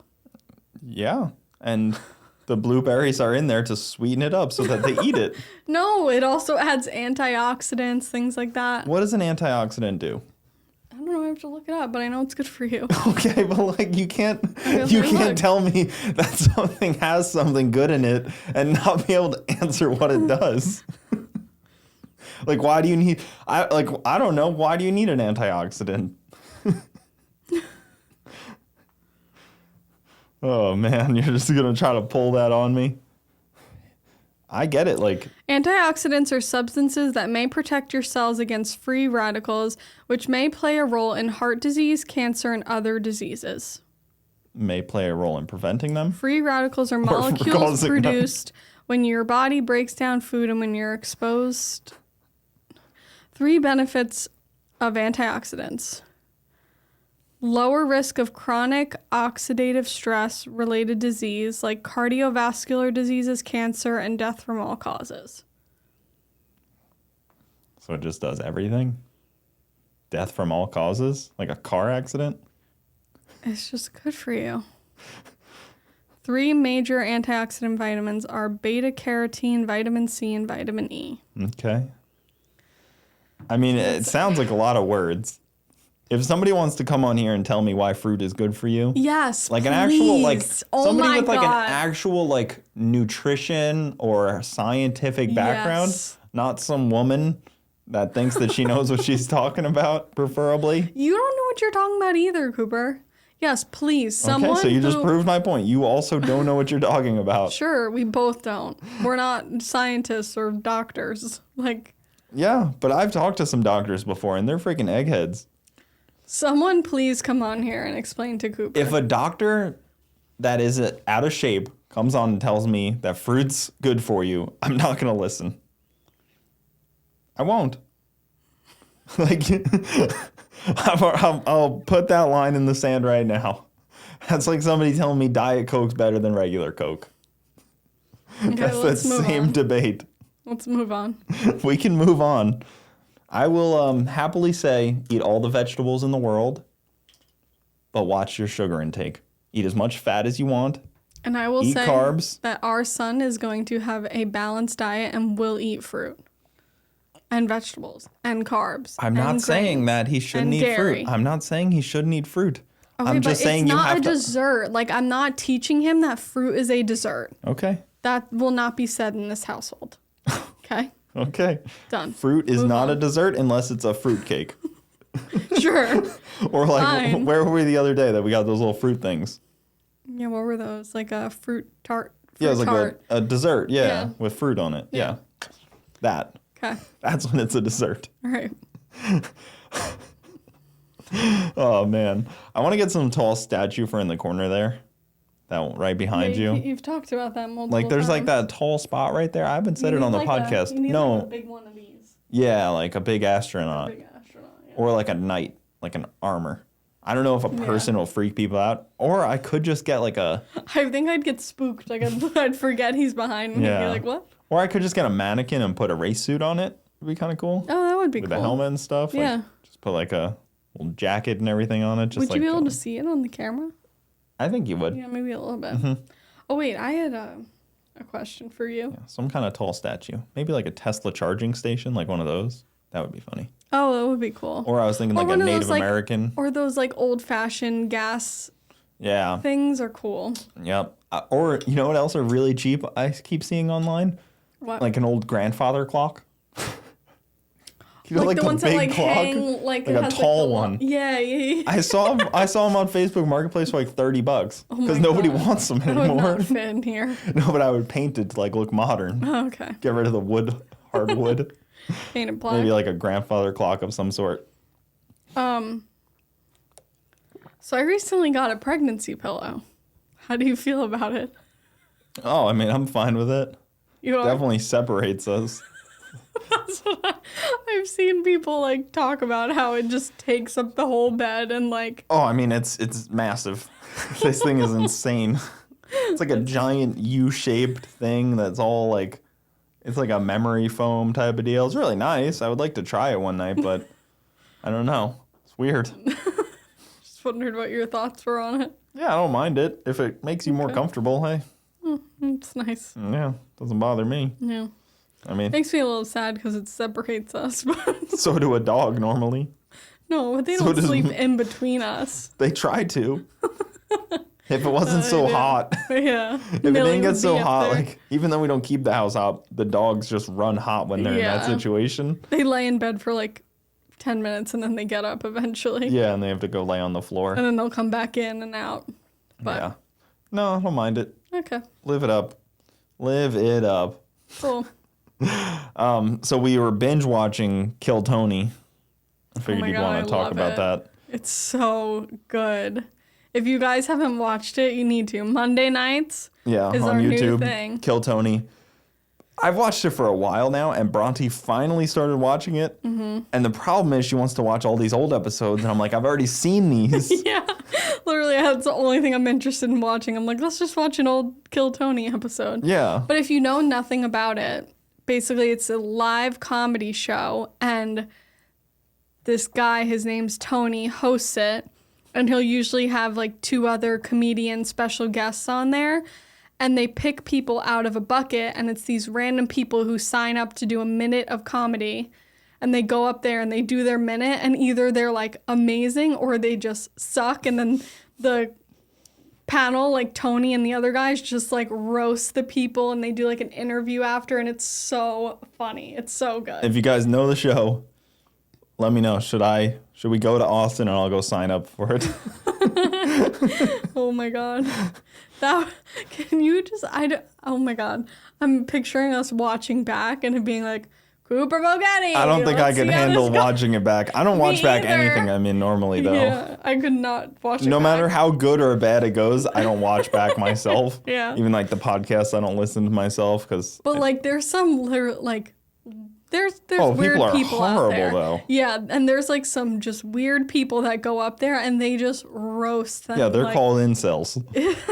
Yeah. And the blueberries are in there to sweeten it up so that they eat it. No, it also adds antioxidants, things like that. What does an antioxidant do? I don't know, I have to look it up, but I know it's good for you. Okay, but like you can't tell me that something has something good in it and not be able to answer what it does. Like why do you need I don't know, why do you need an antioxidant? Oh, man, you're just going to try to pull that on me? I get it. Like, Antioxidants are substances that may protect your cells against free radicals, which may play a role in heart disease, cancer, and other diseases. may play a role in preventing them. Free radicals are molecules produced when your body breaks down food and when you're exposed. 3 benefits of antioxidants. Lower risk of chronic oxidative stress related disease like cardiovascular diseases, cancer, and death from all causes. So it just does everything? Death from all causes? Like a car accident? It's just good for you. 3 major antioxidant vitamins are beta-carotene, vitamin C, and vitamin E. Okay. I mean, it sounds like a lot of words. If somebody wants to come on here and tell me why fruit is good for you, yes, like please. an actual, like somebody with like God. an actual like nutrition or scientific background, not some woman that thinks that she knows what she's talking about, preferably. You don't know what you're talking about either, Cooper. Yes, please. Someone okay, so you just proved my point. You also don't know what you're talking about. Sure, we both don't. We're not scientists or doctors. Like. Yeah, but I've talked to some doctors before, and they're freaking eggheads. Someone please come on here and explain to Cooper. If a doctor that is out of shape comes on and tells me that fruit's good for you, I'm not going to listen. I won't. Like, I'll put that line in the sand right now. That's like somebody telling me Diet Coke's better than regular Coke. Okay, that's that same debate. Let's move on. We can move on. I will happily say eat all the vegetables in the world, but watch your sugar intake. Eat as much fat as you want. And I will say carbs. That our son is going to have a balanced diet and will eat fruit and vegetables and carbs. I'm not saying that he shouldn't eat fruit. I'm not saying he shouldn't eat fruit. Okay, I'm just saying you have to. It's not a dessert. Like, I'm not teaching him that fruit is a dessert. Okay. That will not be said in this household. Okay? Okay. Done. Fruit is not a dessert unless it's a fruit cake. Sure. Or like, fine. Where were we the other day that we got those little fruit things? Yeah, what were those? Like a fruit tart? Yeah, it was like a dessert, with fruit on it. Yeah. That. Okay. That's when it's a dessert. All right. Oh, man. I want to get some tall statue for in the corner there. That one right behind you. You've talked about that multiple Like, there's times. like that tall spot right there. I haven't said it on the podcast. You need no. like a big one of these. Yeah, like a big astronaut. A big astronaut, yeah. Or like a knight, like an armor. I don't know if a person will freak people out. Or I could just get like a... I think I'd get spooked. Like, I'd forget he's behind me. Yeah. Be like, what? Or I could just get a mannequin and put a race suit on it. It'd be kind of cool. Oh, that would be cool. With a helmet and stuff. Yeah. Like, just put like a little jacket and everything on it. Just would you be able to see it on the camera? I think you would. Yeah, maybe a little bit. Mm-hmm. Oh, wait. I had a question for you. Yeah, some kind of tall statue. Maybe like a Tesla charging station, like one of those. That would be funny. Oh, that would be cool. Or I was thinking like a Native American. Or those like old-fashioned gas things are cool. Yep. Or you know what else are really cheap I keep seeing online? What? Like an old grandfather clock. You know, like the ones that like clock? hang like a tall one. Yeah. I saw them on Facebook Marketplace for like $30 because nobody wants them anymore. That would not fit in here. No, but I would paint it to like look modern. Oh, okay. Get rid of the hardwood. Paint it black. Maybe like a grandfather clock of some sort. So I recently got a pregnancy pillow. How do you feel about it? Oh, I mean, I'm fine with it. You are? Definitely separates us. That's what I've seen people like talk about how it just takes up the whole bed and like. Oh, I mean, it's massive. This thing is insane. It's like a giant U-shaped thing that's all like, it's like a memory foam type of deal. It's really nice. I would like to try it one night, but I don't know. It's weird. Just wondered what your thoughts were on it. Yeah, I don't mind it. If it makes you more comfortable, hey. It's nice. Yeah, doesn't bother me. Yeah. I mean, makes me a little sad because it separates us. But so do a dog normally. No, but they don't sleep in between us. They try to. If it wasn't so hot. Yeah. If it didn't get so hot, like even though we don't keep the house hot, the dogs just run hot when they're in that situation. They lay in bed for like 10 minutes and then they get up eventually. Yeah, and they have to go lay on the floor. And then they'll come back in and out. But yeah. No, I don't mind it. Okay. Live it up. Live it up. Cool. So we were binge watching Kill Tony. I figured my you'd God, want I to talk love about it. that. It's so good. If you guys haven't watched it, you need to. Monday nights Yeah, is on our new YouTube. thing. Kill Tony. I've watched it for a while now, and Bronte finally started watching it. Mm-hmm. And the problem is she wants to watch all these old episodes, and I'm like, I've already seen these. Yeah. Literally, that's the only thing I'm interested in watching. I'm like, let's just watch an old Kill Tony episode. Yeah. But if you know nothing about it, basically it's a live comedy show, and this guy, his name's Tony, hosts it, and he'll usually have like 2 other comedian special guests on there. And they pick people out of a bucket, and it's these random people who sign up to do a minute of comedy. And they go up there and they do their minute, and either they're like amazing or they just suck. And then the panel, like Tony and the other guys, just like roast the people, and they do like an interview after, and it's so funny. It's so good. If you guys know the show, let me know. Should we go to Austin and I'll go sign up for it? Oh my God. Oh my God. I'm picturing us watching back and it being like, Cooper Bogetti. I don't think I could handle watching. watching it back. I don't watch back either. anything I'm in normally, though. Yeah, I could not watch it No back. matter how good or bad it goes, I don't watch back myself. Yeah. Even like the podcast, I don't listen to myself because. But like, there's some like. There's Oh, weird people are people out horrible, there. though. Yeah, and there's like some just weird people that go up there and they just roast them. Yeah, they're like, called incels.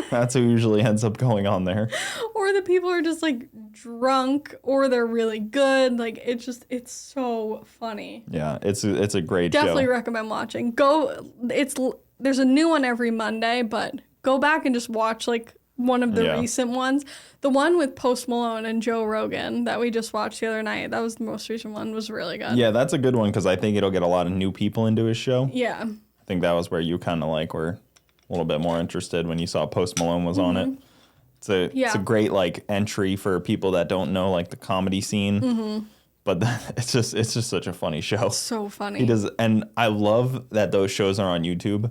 That's who usually ends up going on there. Or the people are just like drunk, or they're really good. Like it's so funny. Yeah, it's a great Definitely show. recommend watching. There's a new one every Monday, but go back and just watch like one of the recent ones. The one with Post Malone and Joe Rogan that we just watched the other night, that was the most recent one, was really good. Yeah, that's a good one because I think it'll get a lot of new people into his show. Yeah. I think that was where you kind of like were a little bit more interested when you saw Post Malone was on it. It's a great like entry for people that don't know like the comedy scene. Mm-hmm. But it's just such a funny show. So funny. He does, and I love that those shows are on YouTube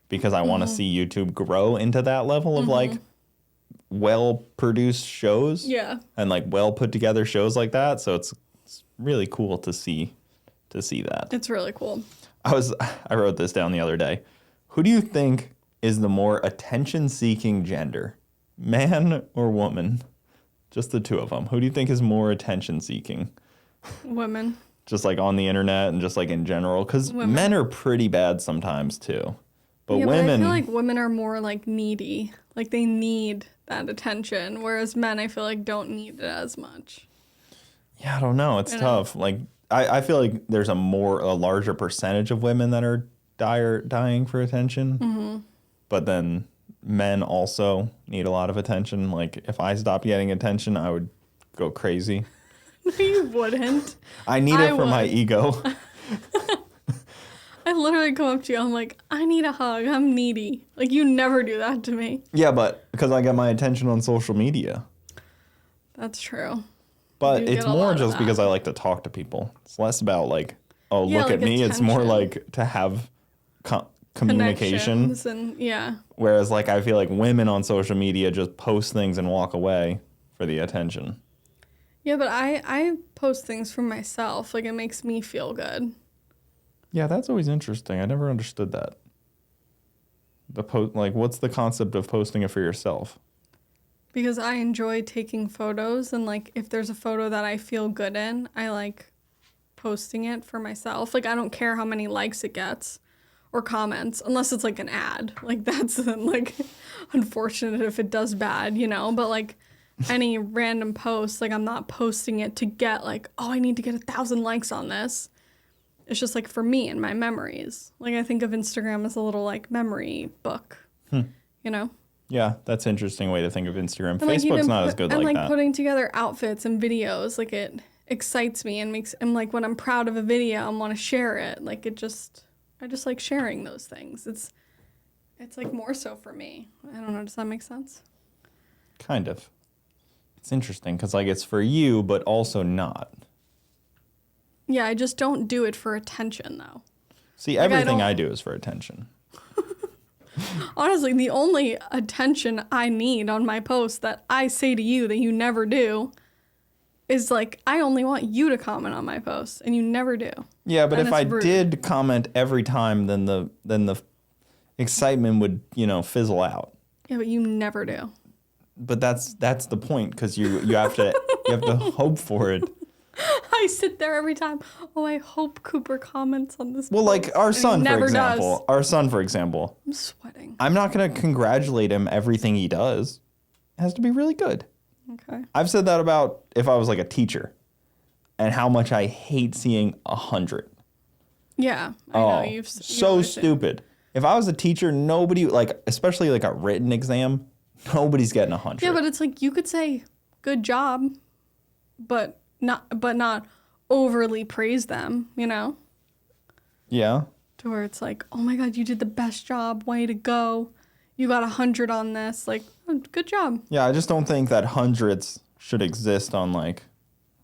because I want to see YouTube grow into that level of like well-produced shows. Yeah. And like well put together shows like that. So it's really cool to see that. It's really cool. I wrote this down the other day. Who do you think is the more attention-seeking gender? Man or woman? Just the two of them. Who do you think is more attention-seeking? Women. Just like on the internet and just like in general? Because men are pretty bad sometimes too. But women... But I feel like women are more like needy. Like they need that attention. Whereas men, I feel like, don't need it as much. Yeah, I don't know. It's tough. Like I feel like there's a larger percentage of women that are dying for attention. Mm-hmm. But then men also need a lot of attention. Like if I stopped getting attention, I would go crazy. No, you wouldn't. I need it for my ego. I literally come up to you, I'm like, I need a hug. I'm needy. Like, you never do that to me. Yeah, but because I get my attention on social media. That's true. But it's more just because I like to talk to people. It's less about like, oh, look like at me. attention. It's more like to have communication. And, Whereas like I feel like women on social media just post things and walk away for the attention. Yeah, but I post things for myself. Like, it makes me feel good. Yeah, that's always interesting. I never understood that. Like, what's the concept of posting it for yourself? Because I enjoy taking photos, and like if there's a photo that I feel good in, I like posting it for myself. Like, I don't care how many likes it gets or comments, unless it's like an ad. Like, that's like unfortunate if it does bad, but like any random post, like I'm not posting it to get like, oh, I need to get 1,000 likes on this. It's just like for me and my memories. Like, I think of Instagram as a little like memory book, Yeah, that's an interesting way to think of Instagram. And Facebook's not as good like that. And like putting together outfits and videos, like it excites me and like when I'm proud of a video, I want to share it. Like I just like sharing those things. It's like more so for me. I don't know. Does that make sense? Kind of. It's interesting because like it's for you, but also not. Yeah, I just don't do it for attention though. See, everything I do is for attention. Honestly, the only attention I need on my post that I say to you that you never do is like, I only want you to comment on my post, and you never do. Yeah, but And if it's I rude. did comment every time, then the excitement would, fizzle out. Yeah, but you never do. But that's the point, because you have to hope for it. I sit there every time. Oh, I hope Cooper comments on this. Well, like our And he son, for never example. does. Our son, for example. I'm sweating. I'm not going to congratulate him everything he does. It has to be really good. Okay. I've said that about if I was like a teacher, and how much I hate seeing 100. Yeah, I know. You've so always said. stupid. If I was a teacher, nobody, like, especially like a written exam, nobody's getting 100. Yeah, but it's like you could say good job, but not overly praise them, Yeah. To where it's like, oh my God, you did the best job. Way to go. You got 100 on this. Like, oh, good job. Yeah, I just don't think that hundreds should exist on like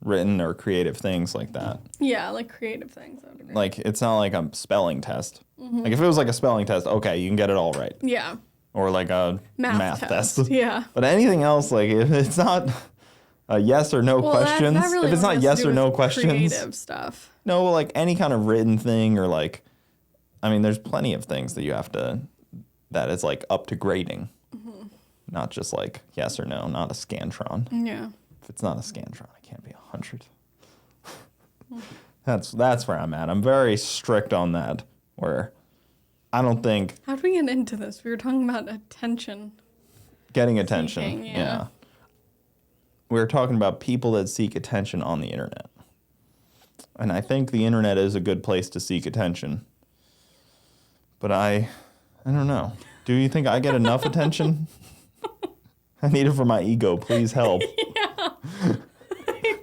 written or creative things like that. Yeah, like creative things. I would agree. Like, it's not like a spelling test. Like, if it was like a spelling test, okay, you can get it all right. Yeah. Or like a math test. Yeah. But anything else, like, if it's not a yes or no questions, that really if it's only not has to yes do or no with questions, creative stuff. no, like any kind of written thing, or like, I mean, there's plenty of things that you have to, that is like up to grading. Not just like yes or no, not a Scantron. Yeah. If it's not a Scantron, it can't be 100. That's where I'm at. I'm very strict on that, where I don't think How did we get into this? We were talking about attention. getting attention. Seeking, yeah. We were talking about people that seek attention on the internet. And I think the internet is a good place to seek attention. But I don't know. Do you think I get enough attention? I need it for my ego. Please help.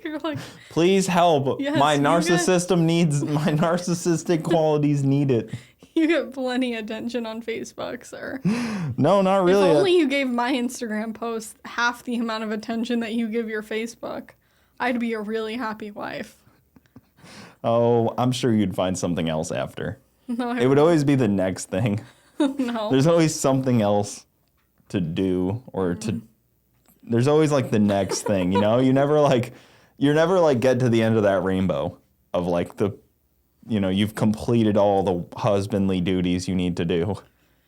You're like, Please help. Yes, my you narcissistic qualities need it. you get plenty of attention on Facebook, sir. No, not really. If only you gave my Instagram post half the amount of attention that you give your Facebook, I'd be a really happy wife. Oh, I'm sure you'd find something else after. No, It would always be the next thing. no. There's always something else to do, or to. There's always like the next thing, You never like get to the end of that rainbow of like the, you've completed all the husbandly duties you need to do.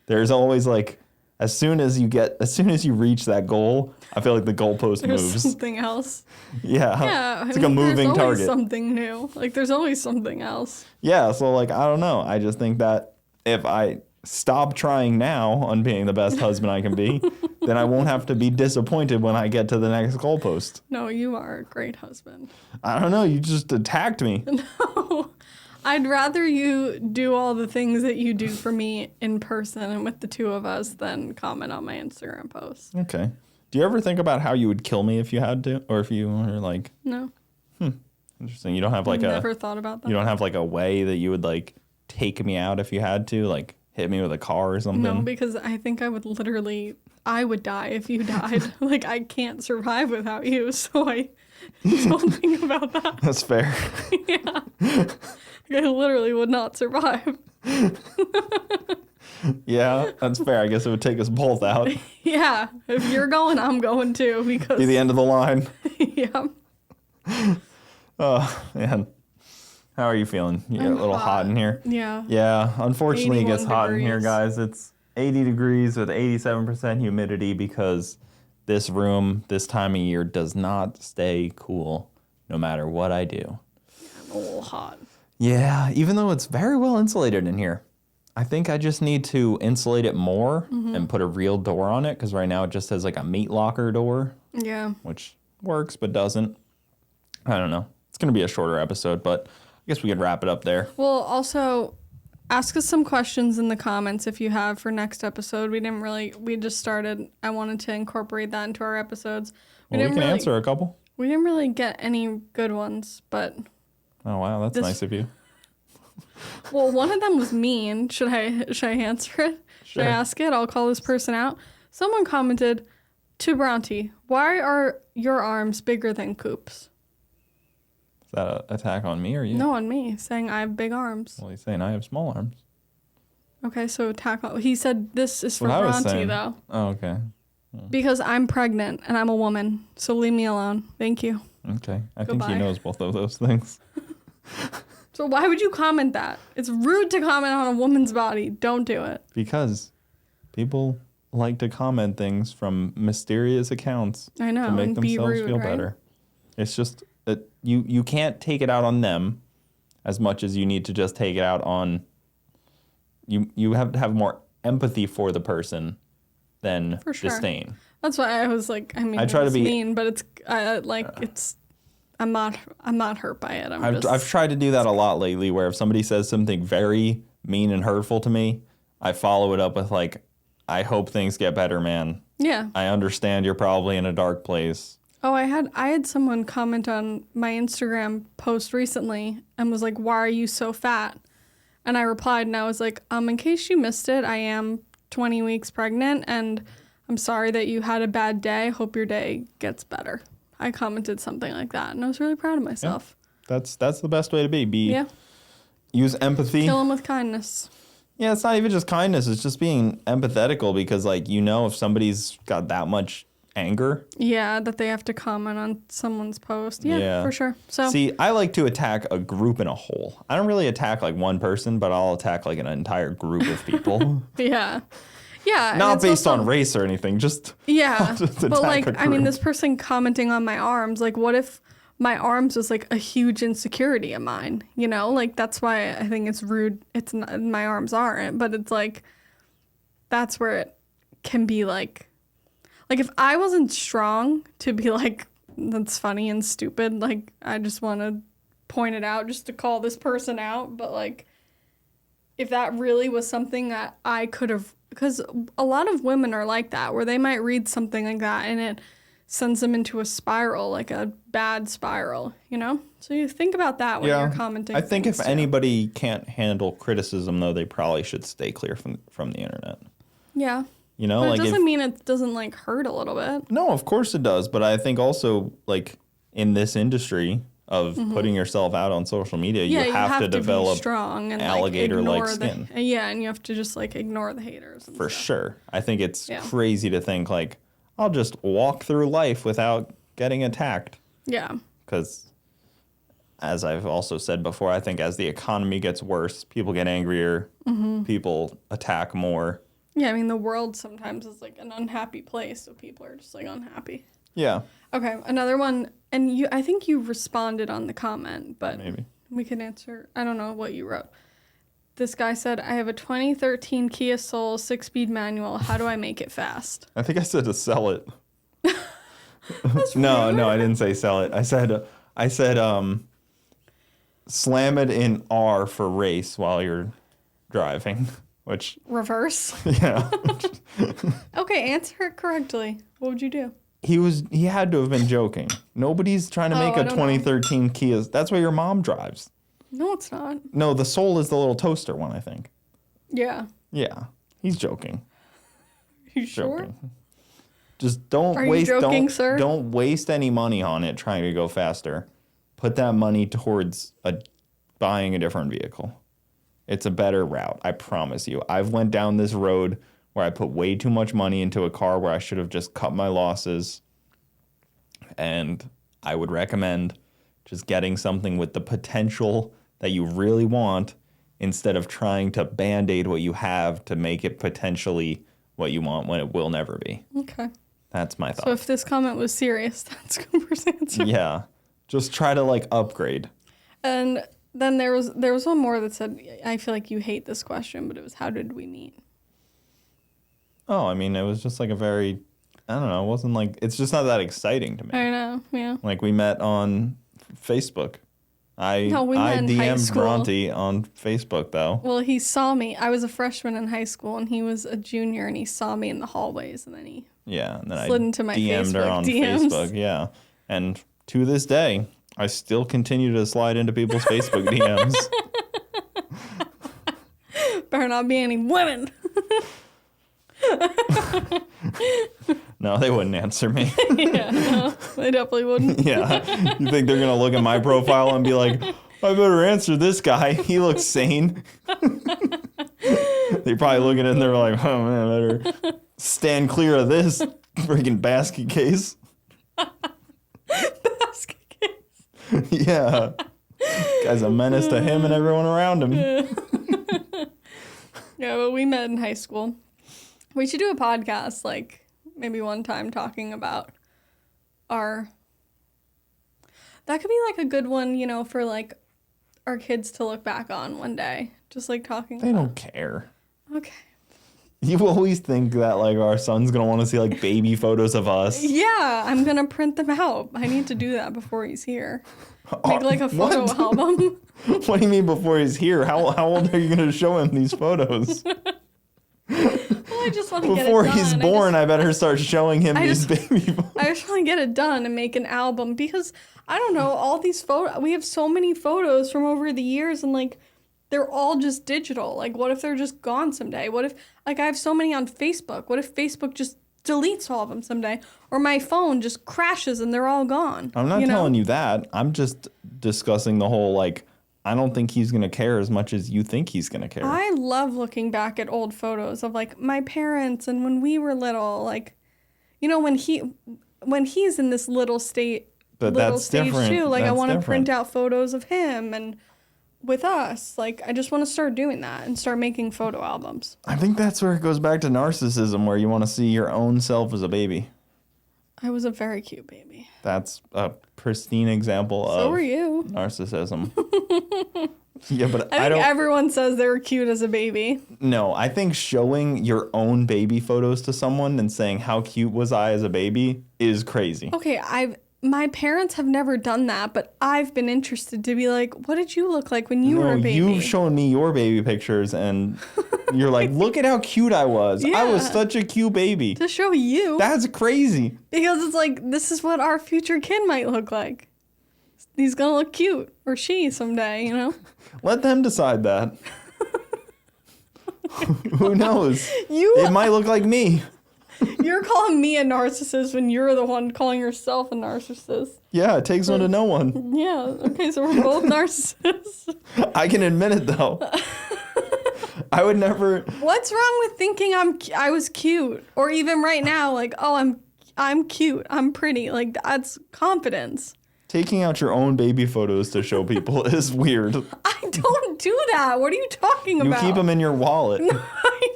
There's always like, as soon as you reach that goal, I feel like the goalpost There's moves. something else. Yeah. It's like a moving there's always target. something new. Like, there's always something else. Yeah, so like, I don't know. I just think that if I stop trying now on being the best husband I can be, then I won't have to be disappointed when I get to the next goalpost. No, you are a great husband. I don't know. You just attacked me. No. I'd rather you do all the things that you do for me in person and with the two of us than comment on my Instagram post. Okay. Do you ever think about how you would kill me if you had to, or if you were like? No. Interesting. You don't have like Never thought about that. You don't have like a way that you would like take me out if you had to, like hit me with a car or something. No, because I think I would die if you died. Like, I can't survive without you, so I don't think about that. That's fair. Yeah. I literally would not survive. Yeah, that's fair. I guess it would take us both out. Yeah. If you're going, I'm going too, because Be the end of the line. yeah. Oh, man. How are you feeling? You get a little hot in here? Yeah. Yeah, unfortunately it gets 81 hot in here, degrees. guys. It's 80 degrees with 87% humidity because this room this time of year does not stay cool no matter what I do. I'm a little hot. Yeah, even though it's very well insulated in here. I think I just need to insulate it more and put a real door on it, because right now it just has like a meat locker door, Yeah. which works but doesn't. I don't know. It's going to be a shorter episode, but I guess we could wrap it up there. Well, also, ask us some questions in the comments if you have for next episode. We just started. I wanted to incorporate that into our episodes. We can answer a couple. We didn't really get any good ones, but... Oh, wow. That's nice of you. Well, one of them was mean. Should I answer it? Should I ask it? I'll call this person out. Someone commented, to Bronte, why are your arms bigger than Coop's? Is that an attack on me or you? No, on me, saying I have big arms. Well, he's saying I have small arms. Okay, so attack. He said this is for What I was Bronte, saying. though. Oh, okay. Because I'm pregnant and I'm a woman. So leave me alone. Thank you. Okay. I think he Goodbye. knows both of those things. So why would you comment that? It's rude to comment on a woman's body. Don't do it. Because people like to comment things from mysterious accounts I know. to make and be themselves rude, feel right? better. It's just that you can't take it out on them as much as you need to just take it out on you have to have more empathy for the person than For sure. disdain. That's why I was like, I mean, I try to it's be- mean, but it's it's. I'm not hurt by it. I've tried to do that a lot lately where if somebody says something very mean and hurtful to me, I follow it up with like, I hope things get better, man. Yeah. I understand you're probably in a dark place. Oh, I had someone comment on my Instagram post recently and was like, "Why are you so fat?" And I replied and I was like, in case you missed it, I am 20 weeks pregnant and I'm sorry that you had a bad day. Hope your day gets better. I commented something like that and I was really proud of myself. Yeah. That's the best way to be. Yeah. Use empathy. Kill them with kindness. Yeah, it's not even just kindness. It's just being empathetical because, like, if somebody's got that much anger. Yeah, that they have to comment on someone's post. Yeah, for sure. So see, I like to attack a group in a whole. I don't really attack, like, one person, but I'll attack, like, an entire group of people. yeah. Yeah. Not based on race or anything, just... Yeah, just but, attack like, a I mean, group. this person commenting on my arms, like, what if my arms was, like, a huge insecurity of mine, you know? Like, that's why I think it's rude. It's not, my arms aren't, but it's, like, that's where it can be, like, if I wasn't strong to be, like, that's funny and stupid, like, I just want to point it out just to call this person out, but, like, if that really was something that I could have, because a lot of women are like that, where they might read something like that and it sends them into a spiral, like a bad spiral, you know? So you think about that when you're commenting. I think if things, too. anybody can't handle criticism, though, they probably should stay clear from the internet. Yeah. You know, But like it doesn't mean it doesn't, like, hurt a little bit. No, of course it does. But I think also, like, in this industry of putting yourself out on social media, Yeah, you have to develop be strong and alligator-like skin. Yeah, and you have to just, like, ignore the haters. And For stuff. sure. I think it's crazy to think, like, I'll just walk through life without getting attacked. Yeah. Because, as I've also said before, I think as the economy gets worse, people get angrier, people attack more. Yeah, I mean, the world sometimes is, like, an unhappy place, so people are just, like, unhappy. Yeah. Okay, another one, and I think you responded on the comment, but Maybe. we can answer. I don't know what you wrote. This guy said, I have a 2013 Kia Soul 6-speed manual. How do I make it fast? I think I said to sell it. No, I didn't say sell it. I said slam it in R for race while you're driving, which Reverse? yeah. Okay, answer it correctly. What would you do? He had to have been joking. Nobody's trying to make I a don't know. 2013 Kia. That's what your mom drives. No, it's not. No, the Soul is the little toaster one, I think. Yeah. Yeah. He's joking. You sure? Joking. Just don't Are you waste joking, don't, sir? don't waste any money on it trying to go faster. Put that money towards buying a different vehicle. It's a better route, I promise you. I've went down this road where I put way too much money into a car where I should have just cut my losses. And I would recommend just getting something with the potential that you really want instead of trying to band-aid what you have to make it potentially what you want when it will never be. Okay. That's my thought. So if this comment was serious, that's Cooper's answer. Yeah. Just try to, like, upgrade. And then there was one more that said, I feel like you hate this question, but it was, how did we meet? Oh, I mean, it was just like a very, I don't know, it wasn't like, it's just not that exciting to me. I know, yeah. Like, we met on Facebook. I met in high DM'd school. Bronte on Facebook, though. Well, he saw me. I was a freshman in high school, and he was a junior, and he saw me in the hallways, and then he Yeah, and then slid I into my DM'd her Facebook on DMs. Facebook, yeah. And to this day, I still continue to slide into people's Facebook DMs. Better not be any women. No, they wouldn't answer me. Yeah, no, they definitely wouldn't. Yeah. You think they're going to look at my profile and be like, I better answer this guy. He looks sane. They probably look at it and they're like, oh man, I better stand clear of this freaking basket case. Basket case. Yeah. Guy's a menace to him and everyone around him. Yeah, but we met in high school. We should do a podcast, like, maybe one time talking about our... That could be, like, a good one, you know, for, like, our kids to look back on one day. Just, like, talking They about... don't care. Okay. You always think that, like, our son's going to want to see, like, baby photos of us. Yeah, I'm going to print them out. I need to do that before he's here. Make, like, a photo album. What do you mean before he's here? How old are you going to show him these photos? Well, I just want to get it done. Before he's born, I better start showing him these baby photos. I just want to get it done and make an album because, I don't know, all these photos, we have so many photos from over the years and, like, they're all just digital. Like, what if they're just gone someday? What if, like, I have so many on Facebook. What if Facebook just deletes all of them someday? Or my phone just crashes and they're all gone. I'm not telling you that. I'm just discussing the whole, like, I don't think he's going to care as much as you think he's going to care. I love looking back at old photos of, like, my parents and when we were little. Like, you know, when he's in this little stage different. too. Like, I want to different. print out photos of him and with us. Like, I just want to start doing that and start making photo albums. I think that's where it goes back to narcissism, where you want to see your own self as a baby. I was a very cute baby. That's a pristine example of So were you. narcissism. Yeah, but I think everyone says they were cute as a baby. No, I think showing your own baby photos to someone and saying how cute was I as a baby is crazy. Okay, my parents have never done that, but I've been interested to be like, what did you look like when you were a baby? You've shown me your baby pictures and you're like, look at how cute I was. Yeah. I was such a cute baby. To show you. That's crazy. Because it's like, this is what our future kid might look like. He's gonna look cute. Or she someday, you know? Let them decide that. Who knows? It might look like me. You're calling me a narcissist when you're the one calling yourself a narcissist. Yeah, it takes one to know one. Yeah, okay, so we're both narcissists. I can admit it, though. I would never... What's wrong with thinking I was cute? Or even right now, like, oh, I'm cute, I'm pretty. Like, that's confidence. Taking out your own baby photos to show people is weird. I don't do that. What are you talking about? You keep them in your wallet. No, I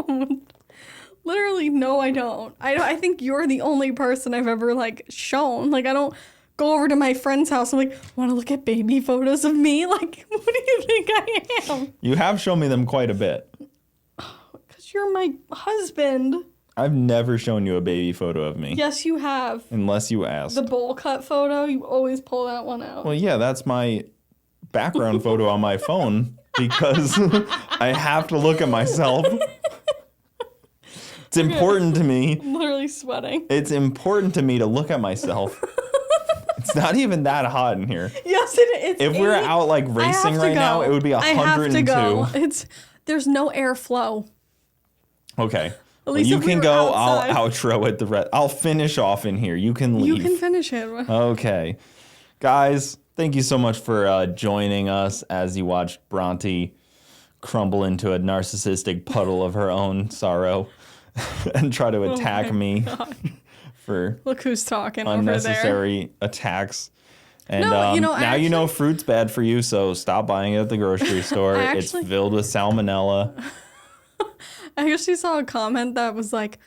don't. Literally, no, I don't. I think you're the only person I've ever, like, shown. Like, I don't go over to my friend's house and, like, want to look at baby photos of me. Like, what do you think I am? You have shown me them quite a bit. Because you're my husband. I've never shown you a baby photo of me. Yes, you have. Unless you asked. The bowl cut photo, you always pull that one out. Well, yeah, that's my background photo on my phone because I have to look at myself. It's important to me. I'm literally sweating. It's important to me to look at myself. It's not even that hot in here. Yes, it is. If we're out like racing right now, it would be 102. I have to go. There's no airflow. Okay. At least you if we can were go. outside. I'll outro it. I'll finish off in here. You can leave. You can finish it. Okay. Guys, thank you so much for joining us as you watched Bronte crumble into a narcissistic puddle of her own sorrow and try to attack me for look who's talking unnecessary attacks. And No, now you know fruit's bad for you, so stop buying it at the grocery store. It's filled with salmonella. I actually saw a comment that was like,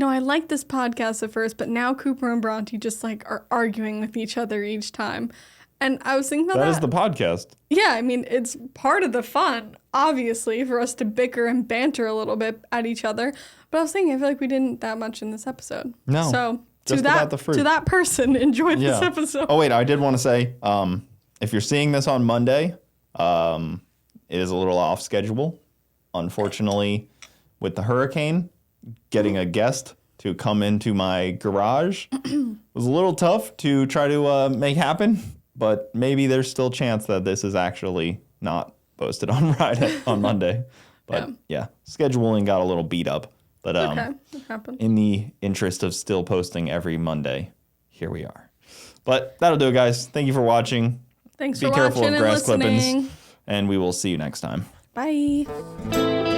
I liked this podcast at first, but now Cooper and Bronte just like are arguing with each other each time. And I was thinking about that. That is the podcast. Yeah, I mean, it's part of the fun, obviously, for us to bicker and banter a little bit at each other. But I was thinking, I feel like we didn't that much in this episode. No. So just about the fruit. To that person, enjoy this episode. Oh, wait, I did want to say, if you're seeing this on Monday, it is a little off schedule. Unfortunately, with the hurricane, getting a guest to come into my garage was a little tough to try to make happen. But maybe there's still a chance that this is actually not posted on Monday. But yeah, scheduling got a little beat up. But okay, it happened. In the interest of still posting every Monday, here we are. But that'll do it, guys. Thank you for watching. Thanks Be for careful watching of grass and listening. clippings. And we will see you next time. Bye.